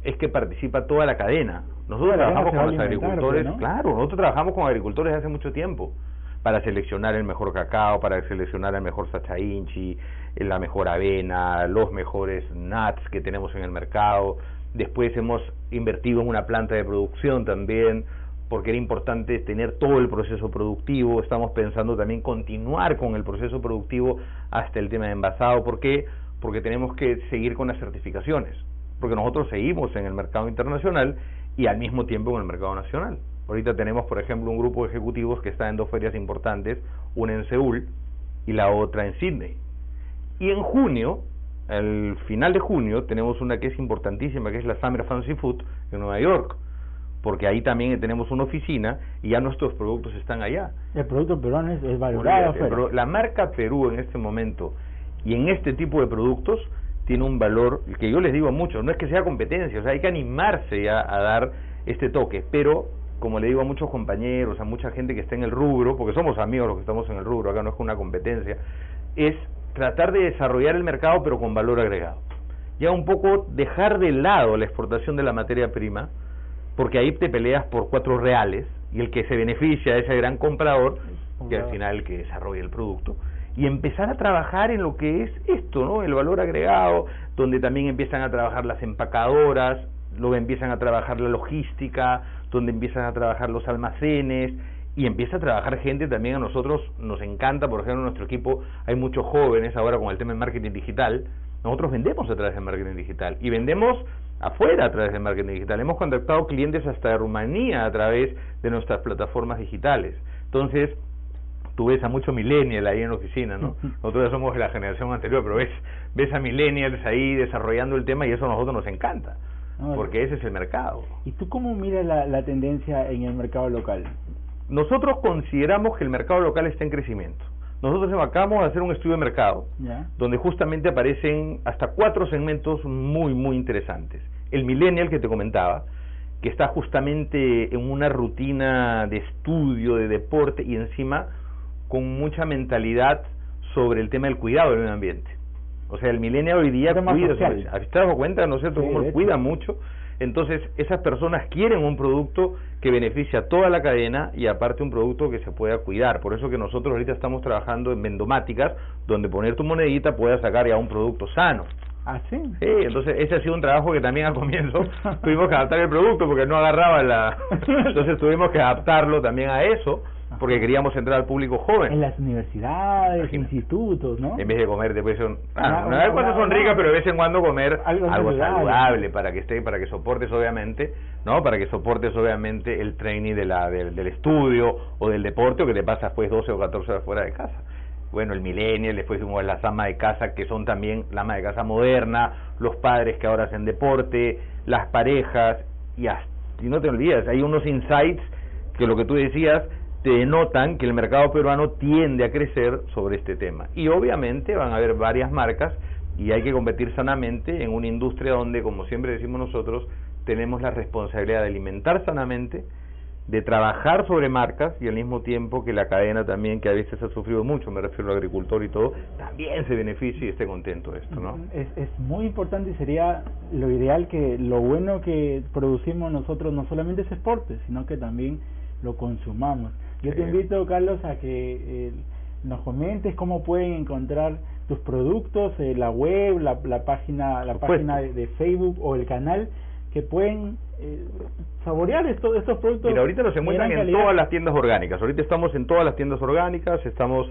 es que participa toda la cadena. Nosotros trabajamos con los agricultores, ¿no? Claro, nosotros trabajamos con agricultores hace mucho tiempo para seleccionar el mejor cacao, para seleccionar el mejor sacha inchi, la mejor avena, los mejores nuts que tenemos en el mercado. Después hemos invertido en una planta de producción también, porque era importante tener todo el proceso productivo. Estamos pensando también continuar con el proceso productivo hasta el tema de envasado. ¿Por qué? Porque tenemos que seguir con las certificaciones, porque nosotros seguimos en el mercado internacional y al mismo tiempo en el mercado nacional. Ahorita tenemos, por ejemplo, un grupo de ejecutivos que está en 2 ferias importantes, una en Seúl y la otra en Sydney. Y en junio, al final de junio, tenemos una que es importantísima, que es la Summer Fancy Food en Nueva York, porque ahí también tenemos una oficina y ya nuestros productos están allá. El producto peruano es valorado. Pero la marca Perú en este momento y en este tipo de productos tiene un valor que yo les digo a muchos, no es que sea competencia, o sea, hay que animarse ya a dar este toque, pero como le digo a muchos compañeros, a mucha gente que está en el rubro, porque somos amigos los que estamos en el rubro, acá no es una competencia, es tratar de desarrollar el mercado pero con valor agregado. Ya un poco dejar de lado la exportación de la materia prima, porque ahí te peleas por 4 reales y el que se beneficia es el gran comprador, que al final el que desarrolla el producto, y empezar a trabajar en lo que es esto, ¿no? El valor agregado, donde también empiezan a trabajar las empacadoras, luego empiezan a trabajar la logística, donde empiezan a trabajar los almacenes, y empieza a trabajar gente también. A nosotros nos encanta, por ejemplo, en nuestro equipo hay muchos jóvenes ahora con el tema del marketing digital. Nosotros vendemos a través del marketing digital y vendemos afuera a través del marketing digital. Hemos contactado clientes hasta de Rumanía a través de nuestras plataformas digitales. Entonces, tú ves a muchos millennials ahí en la oficina, ¿no? Nosotros ya somos de la generación anterior, pero ves a millennials ahí desarrollando el tema y eso a nosotros nos encanta, porque ese es el mercado. ¿Y tú cómo miras la tendencia en el mercado local? Nosotros consideramos que el mercado local está en crecimiento. Nosotros acabamos de hacer un estudio de mercado, donde justamente aparecen hasta 4 segmentos muy, muy interesantes. El millennial que te comentaba, que está justamente en una rutina de estudio, de deporte y encima con mucha mentalidad sobre el tema del cuidado del medio ambiente. O sea, el millennial hoy día cuida, ¿te has dado cuenta? ¿No es cierto? Sí, cómo cuida mucho. Entonces, esas personas quieren un producto que beneficia a toda la cadena y aparte un producto que se pueda cuidar. Por eso que nosotros ahorita estamos trabajando en vendomáticas, donde poner tu monedita pueda sacar ya un producto sano. ¿Ah, sí? Sí, entonces ese ha sido un trabajo que también al comienzo tuvimos que adaptar el producto porque no agarraba entonces tuvimos que adaptarlo también a eso, porque queríamos entrar al público joven. En las universidades, institutos, ¿no? En vez de comer, después una vez cuando son ricas, pero de vez en cuando comer algo saludable para que soportes obviamente, ¿no? Para que soportes obviamente el training del estudio o del deporte, o que te pasas pues 12 o 14 horas fuera de casa. Bueno, el millennial, después fuimos las amas de casa, que son también la ama de casa moderna, los padres que ahora hacen deporte, las parejas, y no te olvides, hay unos insights que lo que tú decías te denotan que el mercado peruano tiende a crecer sobre este tema. Y obviamente van a haber varias marcas y hay que competir sanamente en una industria donde, como siempre decimos nosotros, tenemos la responsabilidad de alimentar sanamente, de trabajar sobre marcas y al mismo tiempo que la cadena también, que a veces ha sufrido mucho, me refiero al agricultor y todo, también se beneficie y esté contento de esto, ¿no? Es muy importante y sería lo ideal que lo bueno que producimos nosotros no solamente se exporte, sino que también lo consumamos. Yo te invito, Carlos, a que nos comentes cómo pueden encontrar tus productos, la web, la página de Facebook o el canal, que pueden saborear estos productos. Mira, ahorita nos encuentran en todas las tiendas orgánicas. Ahorita estamos en todas las tiendas orgánicas, estamos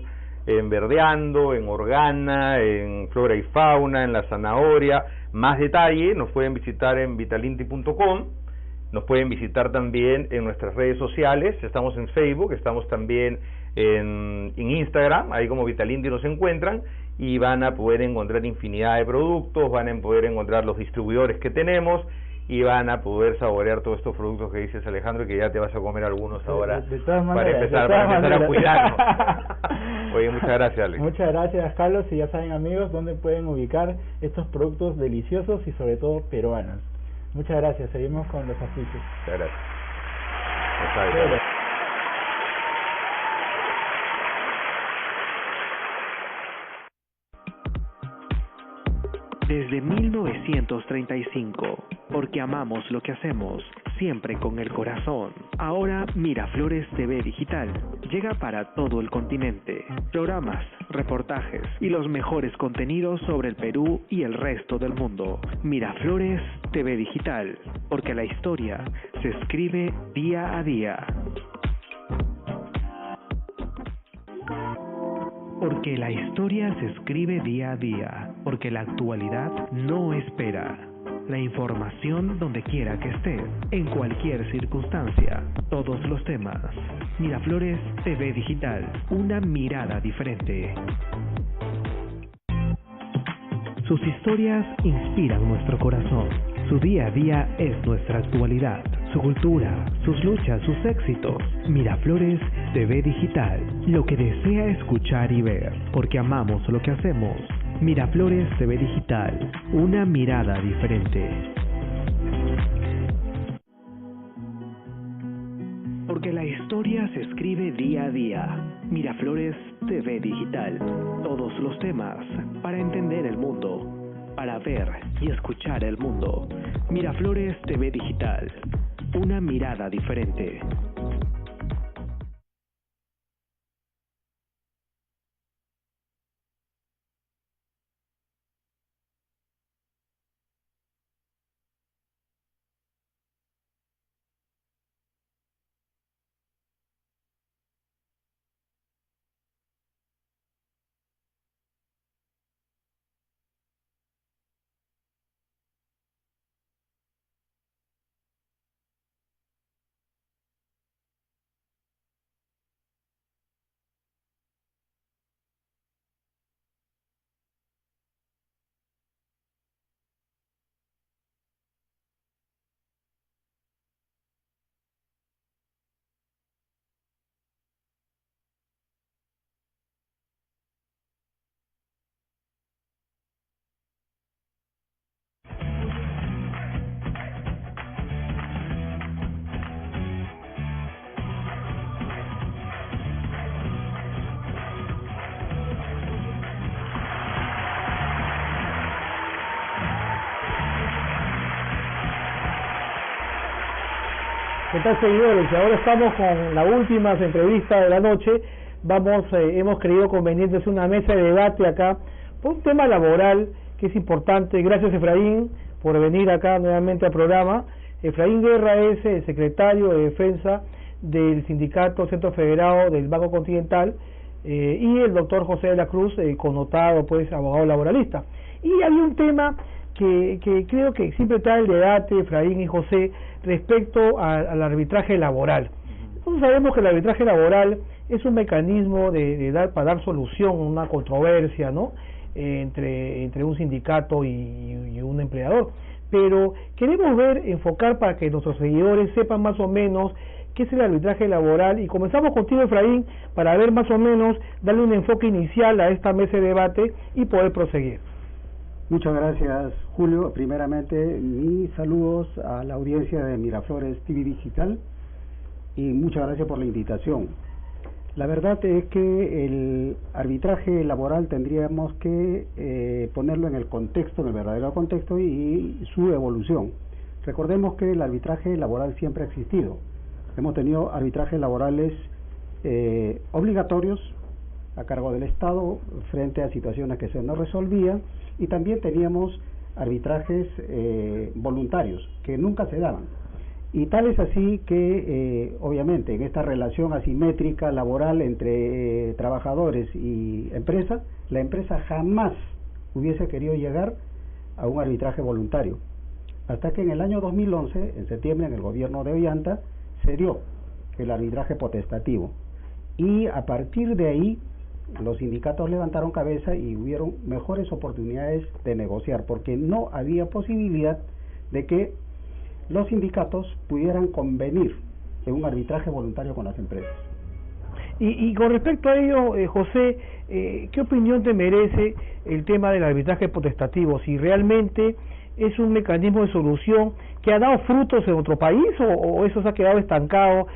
en Verdeando, en Organa, en Flora y Fauna, en La Zanahoria. Más detalle nos pueden visitar en vitalinti.com, nos pueden visitar también en nuestras redes sociales. Estamos en Facebook, estamos también en Instagram, ahí como Vitalinti nos encuentran, y van a poder encontrar infinidad de productos, van a poder encontrar los distribuidores que tenemos, y van a poder saborear todos estos productos que dices, Alejandro, que ya te vas a comer algunos ahora para empezar a cuidarnos. Oye, muchas gracias, Alex. Muchas gracias, Carlos, y ya saben, amigos, dónde pueden ubicar estos productos deliciosos y sobre todo peruanos. Muchas gracias, seguimos con los afiches. Muchas gracias. Desde 1935, porque amamos lo que hacemos, siempre con el corazón. Ahora Miraflores TV Digital llega para todo el continente. Programas, reportajes y los mejores contenidos sobre el Perú y el resto del mundo. Miraflores TV Digital, porque la historia se escribe día a día. Porque la historia se escribe día a día, porque la actualidad no espera. La información donde quiera que esté, en cualquier circunstancia, todos los temas. Miraflores TV Digital, una mirada diferente. Sus historias inspiran nuestro corazón. Su día a día es nuestra actualidad. Su cultura, sus luchas, sus éxitos. Miraflores TV Digital, lo que desea escuchar y ver, porque amamos lo que hacemos. Miraflores TV Digital, una mirada diferente. Porque la historia se escribe día a día. Miraflores TV Digital, todos los temas para entender el mundo, para ver y escuchar el mundo. Miraflores TV Digital, una mirada diferente. ¿Qué tal, seguidores? Ahora estamos con la última entrevista de la noche. Hemos creído conveniente hacer una mesa de debate acá por un tema laboral que es importante. Gracias, Efraín, por venir acá nuevamente al programa. Efraín Guerra es el secretario de Defensa del Sindicato Centro Federado del Banco Continental, y el doctor José de la Cruz, connotado pues abogado laboralista. Y había un tema que creo que siempre trae el debate, Efraín y José, respecto al arbitraje laboral. Nosotros sabemos que el arbitraje laboral es un mecanismo para dar solución a una controversia, ¿no?, entre un sindicato y un empleador. Pero queremos enfocar para que nuestros seguidores sepan más o menos qué es el arbitraje laboral, y comenzamos contigo, Efraín, para ver más o menos, darle un enfoque inicial a esta mesa de debate y poder proseguir. Muchas gracias, Julio. Primeramente, mis saludos a la audiencia de Miraflores TV Digital. y muchas gracias por la invitación. La verdad es que el arbitraje laboral tendríamos que ponerlo en el contexto, en el verdadero contexto y su evolución. Recordemos que el arbitraje laboral siempre ha existido. Hemos tenido arbitrajes laborales obligatorios a cargo del Estado frente a situaciones que se no resolvían, y también teníamos arbitrajes voluntarios que nunca se daban. Y tal es así que obviamente en esta relación asimétrica laboral entre trabajadores y empresa, la empresa jamás hubiese querido llegar a un arbitraje voluntario, hasta que en el año 2011, en septiembre, en el gobierno de Ollanta, se dio el arbitraje potestativo, y a partir de ahí los sindicatos levantaron cabeza y hubieron mejores oportunidades de negociar, porque no había posibilidad de que los sindicatos pudieran convenir en un arbitraje voluntario con las empresas. Y con respecto a ello, José, ¿qué opinión te merece el tema del arbitraje potestativo? Si realmente es un mecanismo de solución que ha dado frutos en otro país, o eso se ha quedado estancado,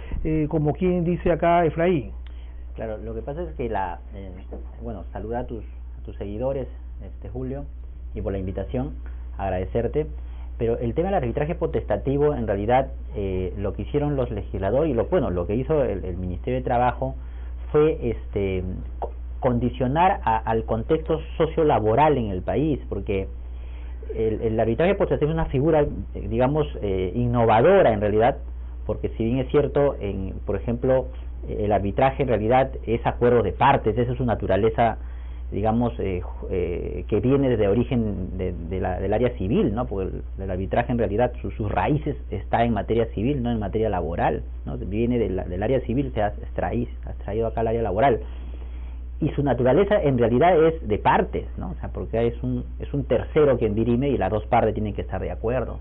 como quien dice acá Efraín. Claro, lo que pasa es que saludar a tus seguidores, Julio, y por la invitación, agradecerte. Pero el tema del arbitraje potestativo, en realidad, lo que hicieron los legisladores y lo que hizo el Ministerio de Trabajo fue condicionar al contexto sociolaboral en el país, porque el arbitraje potestativo es una figura, digamos, innovadora en realidad, porque si bien es cierto, por ejemplo, el arbitraje en realidad es acuerdo de partes, esa es su naturaleza, digamos, que viene desde origen del área civil, ¿no? Porque el arbitraje en realidad sus raíces está en materia civil, no en materia laboral, ¿no? Viene del área civil, se ha extraído acá al área laboral, y su naturaleza en realidad es de partes, ¿no? O sea, porque es un tercero quien dirime y las dos partes tienen que estar de acuerdo.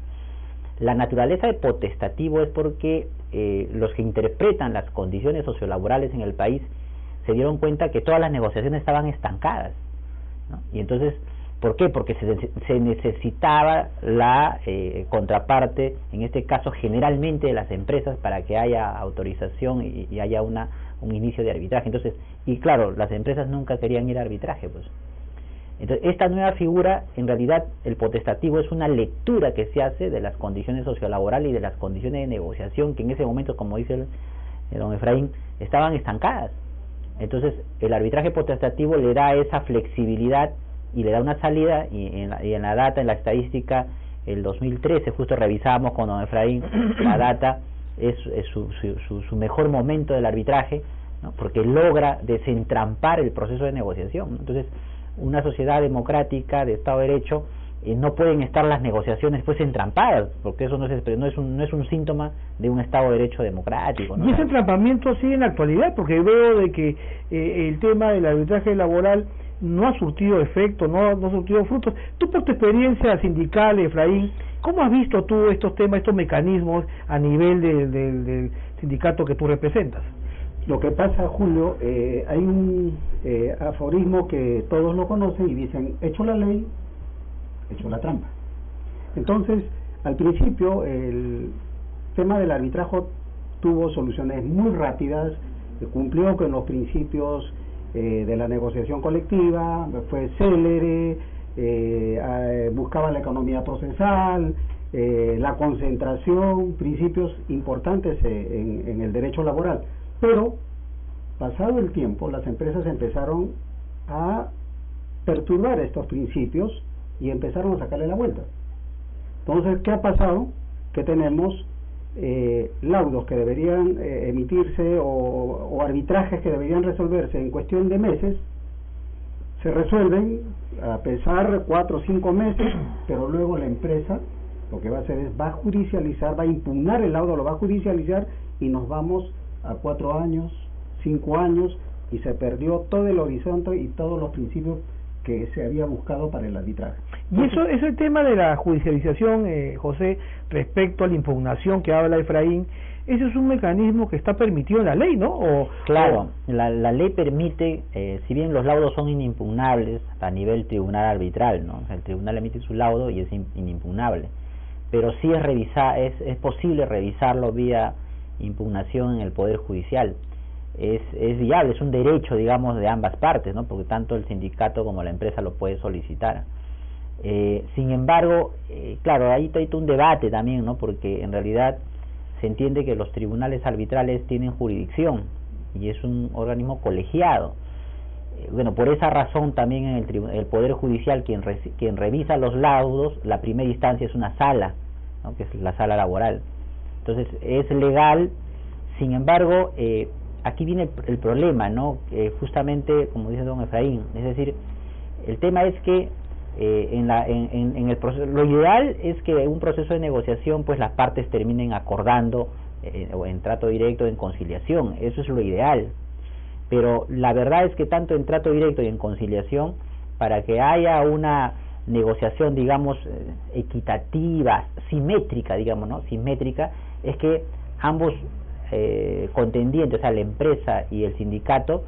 La naturaleza de potestativo es porque los que interpretan las condiciones sociolaborales en el país se dieron cuenta que todas las negociaciones estaban estancadas, ¿no? Y entonces, ¿por qué? Porque se necesitaba la contraparte, en este caso generalmente de las empresas, para que haya autorización y haya un inicio de arbitraje. Entonces, y claro, las empresas nunca querían ir a arbitraje, pues. Entonces, esta nueva figura, en realidad, el potestativo es una lectura que se hace de las condiciones sociolaborales y de las condiciones de negociación que en ese momento, como dice don Efraín, estaban estancadas. Entonces, el arbitraje potestativo le da esa flexibilidad y le da una salida, y en la data, en la estadística, el 2013, justo revisábamos con don Efraín, la data es su mejor momento del arbitraje, ¿no? Porque logra desentrampar el proceso de negociación, ¿no? Entonces, una sociedad democrática de Estado de Derecho, no pueden estar las negociaciones pues entrampadas, porque eso no es un síntoma de un Estado de Derecho democrático, ¿no? Y ese entrampamiento sigue en la actualidad, porque veo de que el tema del arbitraje laboral no ha surtido efecto, no ha surtido frutos. Tú, por tu experiencia sindical, Efraín, ¿cómo has visto tú estos temas, estos mecanismos a nivel del sindicato que tú representas? Lo que pasa, Julio, hay un aforismo que todos lo conocen y dicen: hecho la ley, hecho la trampa. Entonces, al principio el tema del arbitraje tuvo soluciones muy rápidas, cumplió con los principios de la negociación colectiva, fue célere, buscaba la economía procesal, la concentración, principios importantes en el derecho laboral. Pero, pasado el tiempo, las empresas empezaron a perturbar estos principios y empezaron a sacarle la vuelta. Entonces, ¿qué ha pasado? Que tenemos laudos que deberían emitirse o arbitrajes que deberían resolverse en cuestión de meses, se resuelven a pesar 4 o 5 meses, pero luego la empresa lo que va a hacer es va a judicializar, va a impugnar el laudo, lo va a judicializar y nos vamos a 4 años, 5 años, y se perdió todo el horizonte y todos los principios que se había buscado para el arbitraje. Y eso es el tema de la judicialización, José, respecto a la impugnación que habla Efraín. Ese es un mecanismo que está permitido en la ley, ¿no? Claro, la ley permite, si bien los laudos son inimpugnables a nivel tribunal arbitral, ¿no? El tribunal emite su laudo y es inimpugnable, pero sí es posible revisarlo vía impugnación en el Poder Judicial. Es viable, es un derecho, digamos, de ambas partes, ¿no? Porque tanto el sindicato como la empresa lo puede solicitar. Sin embargo, claro, ahí hay un debate también, ¿no? Porque en realidad se entiende que los tribunales arbitrales tienen jurisdicción y es un organismo colegiado. Bueno, por esa razón también en el Poder Judicial quien revisa los laudos, la primera instancia es una sala, ¿no? Que es la sala laboral. Entonces es legal. Sin embargo, aquí viene el problema, ¿no? Justamente como dice don Efraín, es decir, el tema es que en el proceso, lo ideal es que en un proceso de negociación pues las partes terminen acordando o en trato directo, en conciliación, eso es lo ideal. Pero la verdad es que tanto en trato directo y en conciliación, para que haya una negociación, digamos, equitativa, simétrica, digamos, ¿no? Simétrica, es que ambos contendientes, o sea, la empresa y el sindicato,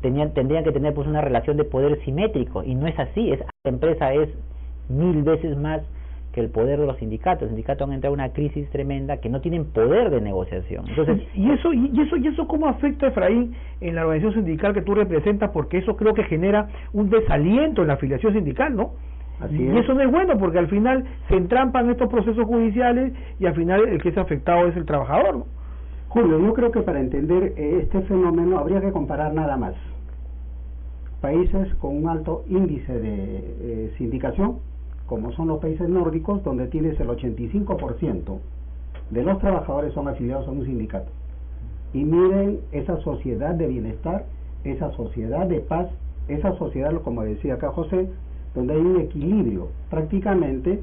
tendrían que tener pues una relación de poder simétrico, y no es así. La empresa es 1000 veces más que el poder de los sindicatos. Los sindicatos han entrado en una crisis tremenda que no tienen poder de negociación. Entonces, ¿Y eso cómo afecta, Efraín, en la organización sindical que tú representas? Porque eso creo que genera un desaliento en la afiliación sindical, ¿no? Así y es. eso no es bueno, porque al final se entrampan estos procesos judiciales y al final el que es afectado es el trabajador, ¿no? Julio, yo creo que para entender este fenómeno habría que comparar nada más países con un alto índice de sindicación, como son los países nórdicos, donde tienes el 85% de los trabajadores son afiliados a un sindicato. Y miren esa sociedad de bienestar, esa sociedad de paz, esa sociedad, como decía acá José, donde hay un equilibrio prácticamente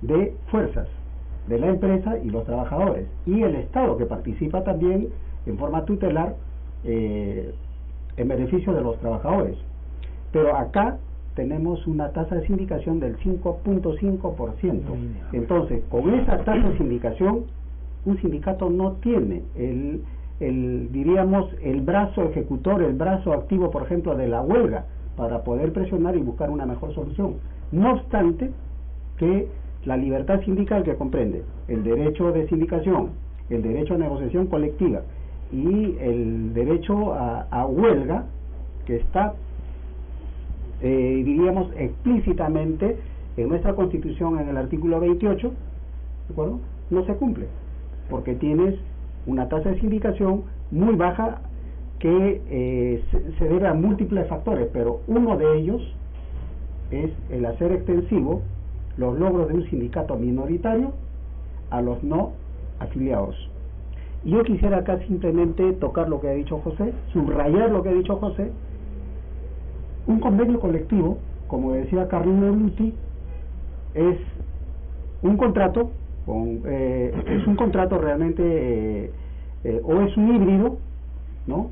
de fuerzas de la empresa y los trabajadores, y el Estado, que participa también en forma tutelar en beneficio de los trabajadores. Pero acá tenemos una tasa de sindicación del 5.5%. Entonces, con esa tasa de sindicación, un sindicato no tiene diríamos, el brazo ejecutor, el brazo activo, por ejemplo, de la huelga, para poder presionar y buscar una mejor solución. No obstante, que la libertad sindical, que comprende el derecho de sindicación, el derecho a negociación colectiva y el derecho a huelga, que está diríamos explícitamente en nuestra Constitución en el artículo 28, ¿de acuerdo? No se cumple, porque tienes una tasa de sindicación muy baja que se debe a múltiples factores, pero uno de ellos es el hacer extensivo los logros de un sindicato minoritario a los no afiliados. Y yo quisiera acá simplemente tocar lo que ha dicho José, subrayar lo que ha dicho José. Un convenio colectivo, como decía Carlino Lutti, es un contrato es un contrato realmente o es un híbrido, ¿no?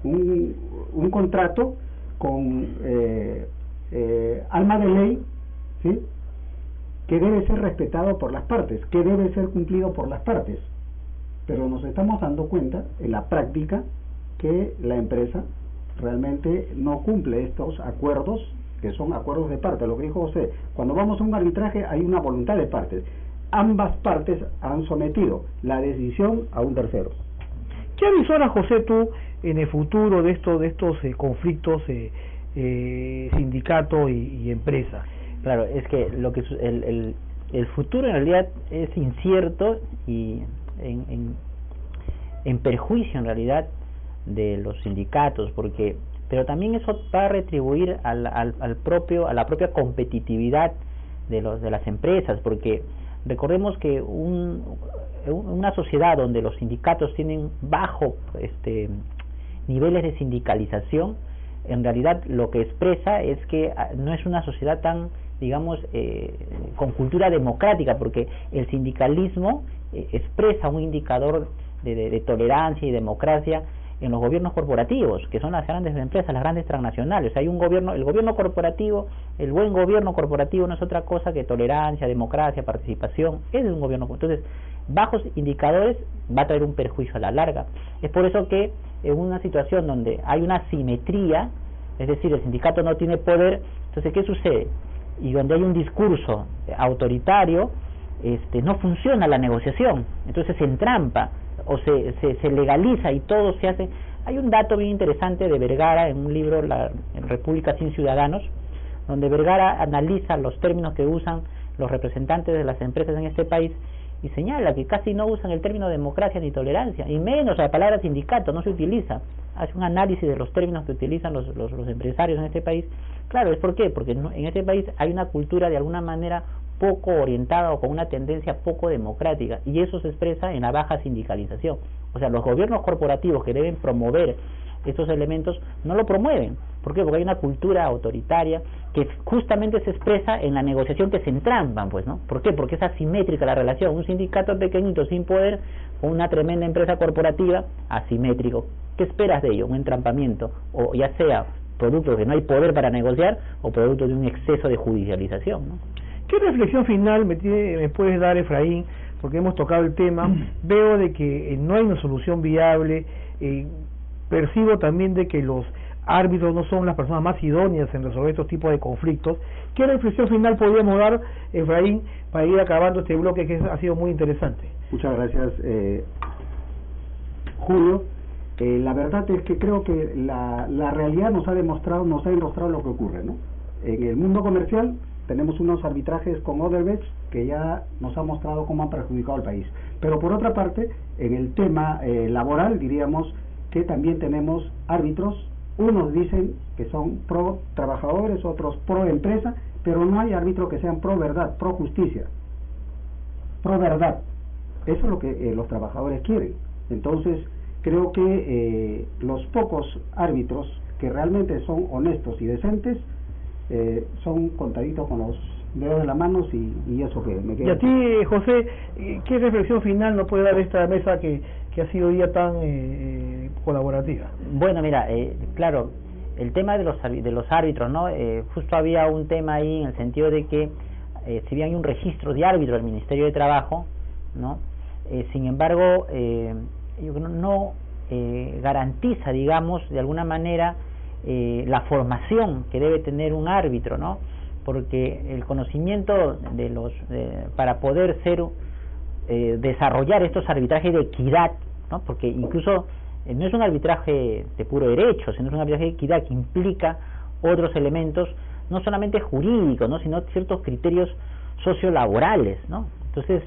Un contrato con alma de ley, ¿sí? Que debe ser respetado por las partes, que debe ser cumplido por las partes. Pero nos estamos dando cuenta en la práctica que la empresa realmente no cumple estos acuerdos, que son acuerdos de parte. Lo que dijo José, cuando vamos a un arbitraje hay una voluntad de partes. Ambas partes han sometido la decisión a un tercero. ¿Qué avisoras, José, tú en el futuro de estos conflictos sindicato y empresa? Claro, es que lo que el futuro en realidad es incierto y en perjuicio en realidad de los sindicatos, pero también eso va a retribuir a la propia competitividad de las empresas, porque recordemos que una sociedad donde los sindicatos tienen bajo niveles de sindicalización, en realidad lo que expresa es que no es una sociedad tan, digamos, con cultura democrática, porque el sindicalismo expresa un indicador de tolerancia y democracia en los gobiernos corporativos, que son las grandes empresas, las grandes transnacionales. Hay el gobierno corporativo, el buen gobierno corporativo no es otra cosa que tolerancia, democracia, participación. Ese es un gobierno. Entonces, bajos indicadores va a traer un perjuicio a la larga. Es por eso que en una situación donde hay una asimetría, es decir, el sindicato no tiene poder, entonces, ¿qué sucede? Y donde hay un discurso autoritario, no funciona la negociación, entonces se entrampa. o se legaliza y todo se hace. Hay un dato bien interesante de Vergara en un libro, en República sin Ciudadanos, donde Vergara analiza los términos que usan los representantes de las empresas en este país y señala que casi no usan el término democracia ni tolerancia, y menos la palabra sindicato, no se utiliza. Hace un análisis de los términos que utilizan los empresarios en este país. Claro, ¿es por qué? Porque en este país hay una cultura de alguna manera poco orientada o con una tendencia poco democrática, y eso se expresa en la baja sindicalización. O sea, los gobiernos corporativos que deben promover estos elementos no lo promueven. ¿Por qué? Porque hay una cultura autoritaria que justamente se expresa en la negociación, que se entrampan, pues, ¿no? ¿Por qué? Porque es asimétrica la relación. Un sindicato pequeñito sin poder con una tremenda empresa corporativa, asimétrico. ¿Qué esperas de ello? Un entrampamiento, o ya sea producto de que no hay poder para negociar o producto de un exceso de judicialización, ¿no? ¿Qué reflexión final me puedes dar, Efraín? Porque hemos tocado el tema, veo de que no hay una solución viable, percibo también de que los árbitros no son las personas más idóneas en resolver estos tipos de conflictos. ¿Qué reflexión final podríamos dar, Efraín, para ir acabando este bloque que ha sido muy interesante? Muchas gracias, Julio. La verdad es que creo que la realidad nos ha ilustrado lo que ocurre, ¿no? En el mundo comercial tenemos unos arbitrajes con Odebrecht que ya nos ha mostrado cómo han perjudicado al país. Pero por otra parte, en el tema laboral, diríamos que también tenemos árbitros. Unos dicen que son pro trabajadores, otros pro empresa, pero no hay árbitros que sean pro verdad, pro justicia, pro verdad. Eso es lo que los trabajadores quieren. Entonces, creo que los pocos árbitros que realmente son honestos y decentes son contaditos con los dedos de las manos, y eso que me queda. Y a ti, José, ¿qué reflexión final nos puede dar esta mesa que ha sido ya tan colaborativa? Bueno, mira, claro, el tema de los árbitros, ¿no? Justo había un tema ahí en el sentido de que si bien hay un registro de árbitro del Ministerio de Trabajo, ¿no? Sin embargo, no garantiza, digamos, de alguna manera la formación que debe tener un árbitro, ¿no? Porque el conocimiento para poder desarrollar estos arbitrajes de equidad, ¿no? Porque incluso no es un arbitraje de puro derecho, sino es un arbitraje de equidad que implica otros elementos, no solamente jurídicos, ¿no? Sino ciertos criterios sociolaborales, ¿no? Entonces,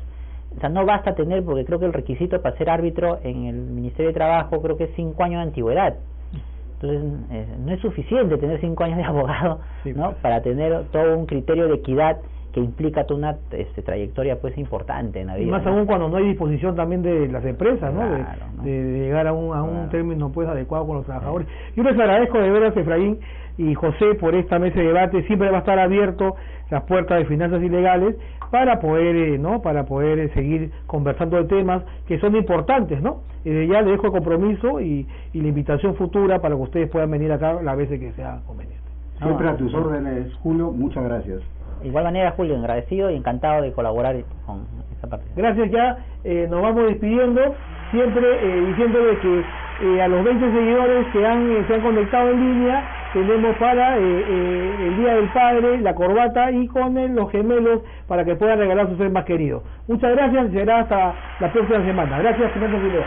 o sea, no basta tener, porque creo que el requisito para ser árbitro en el Ministerio de Trabajo creo que es 5 años de antigüedad. Entonces, no es suficiente tener 5 años de abogado, ¿no? Pues, para tener todo un criterio de equidad que implica toda una trayectoria pues importante en la vida. Y más, ¿no? Aún cuando no hay disposición también de las empresas, ¿no? Claro, de llegar a un término pues adecuado con los trabajadores. Yo les agradezco de veras, Efraín y José, por esta mesa de debate. Siempre va a estar abierto las puertas de Finanzas Ilegales para poder para poder seguir conversando de temas que son importantes, ¿no? Ya les dejo el compromiso y la invitación futura para que ustedes puedan venir acá las veces que sea conveniente. Siempre a tus órdenes, Julio. Muchas gracias. De igual manera, Julio, agradecido y encantado de colaborar con esta parte. Gracias. Ya nos vamos despidiendo, siempre diciendo de que a los 20 seguidores que se han conectado en línea, tenemos para el Día del Padre la corbata y con los gemelos para que puedan regalar a sus seres más queridos. Muchas gracias y será hasta la próxima semana. Gracias, Fernando Aguilera.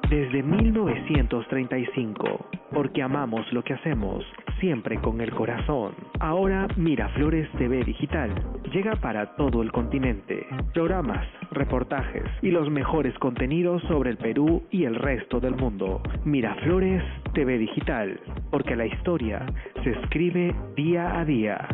Desde 1935, porque amamos lo que hacemos, siempre con el corazón. Ahora Miraflores TV Digital llega para todo el continente. Programas, reportajes y los mejores contenidos sobre el Perú y el resto del mundo. Miraflores TV Digital, porque la historia se escribe día a día.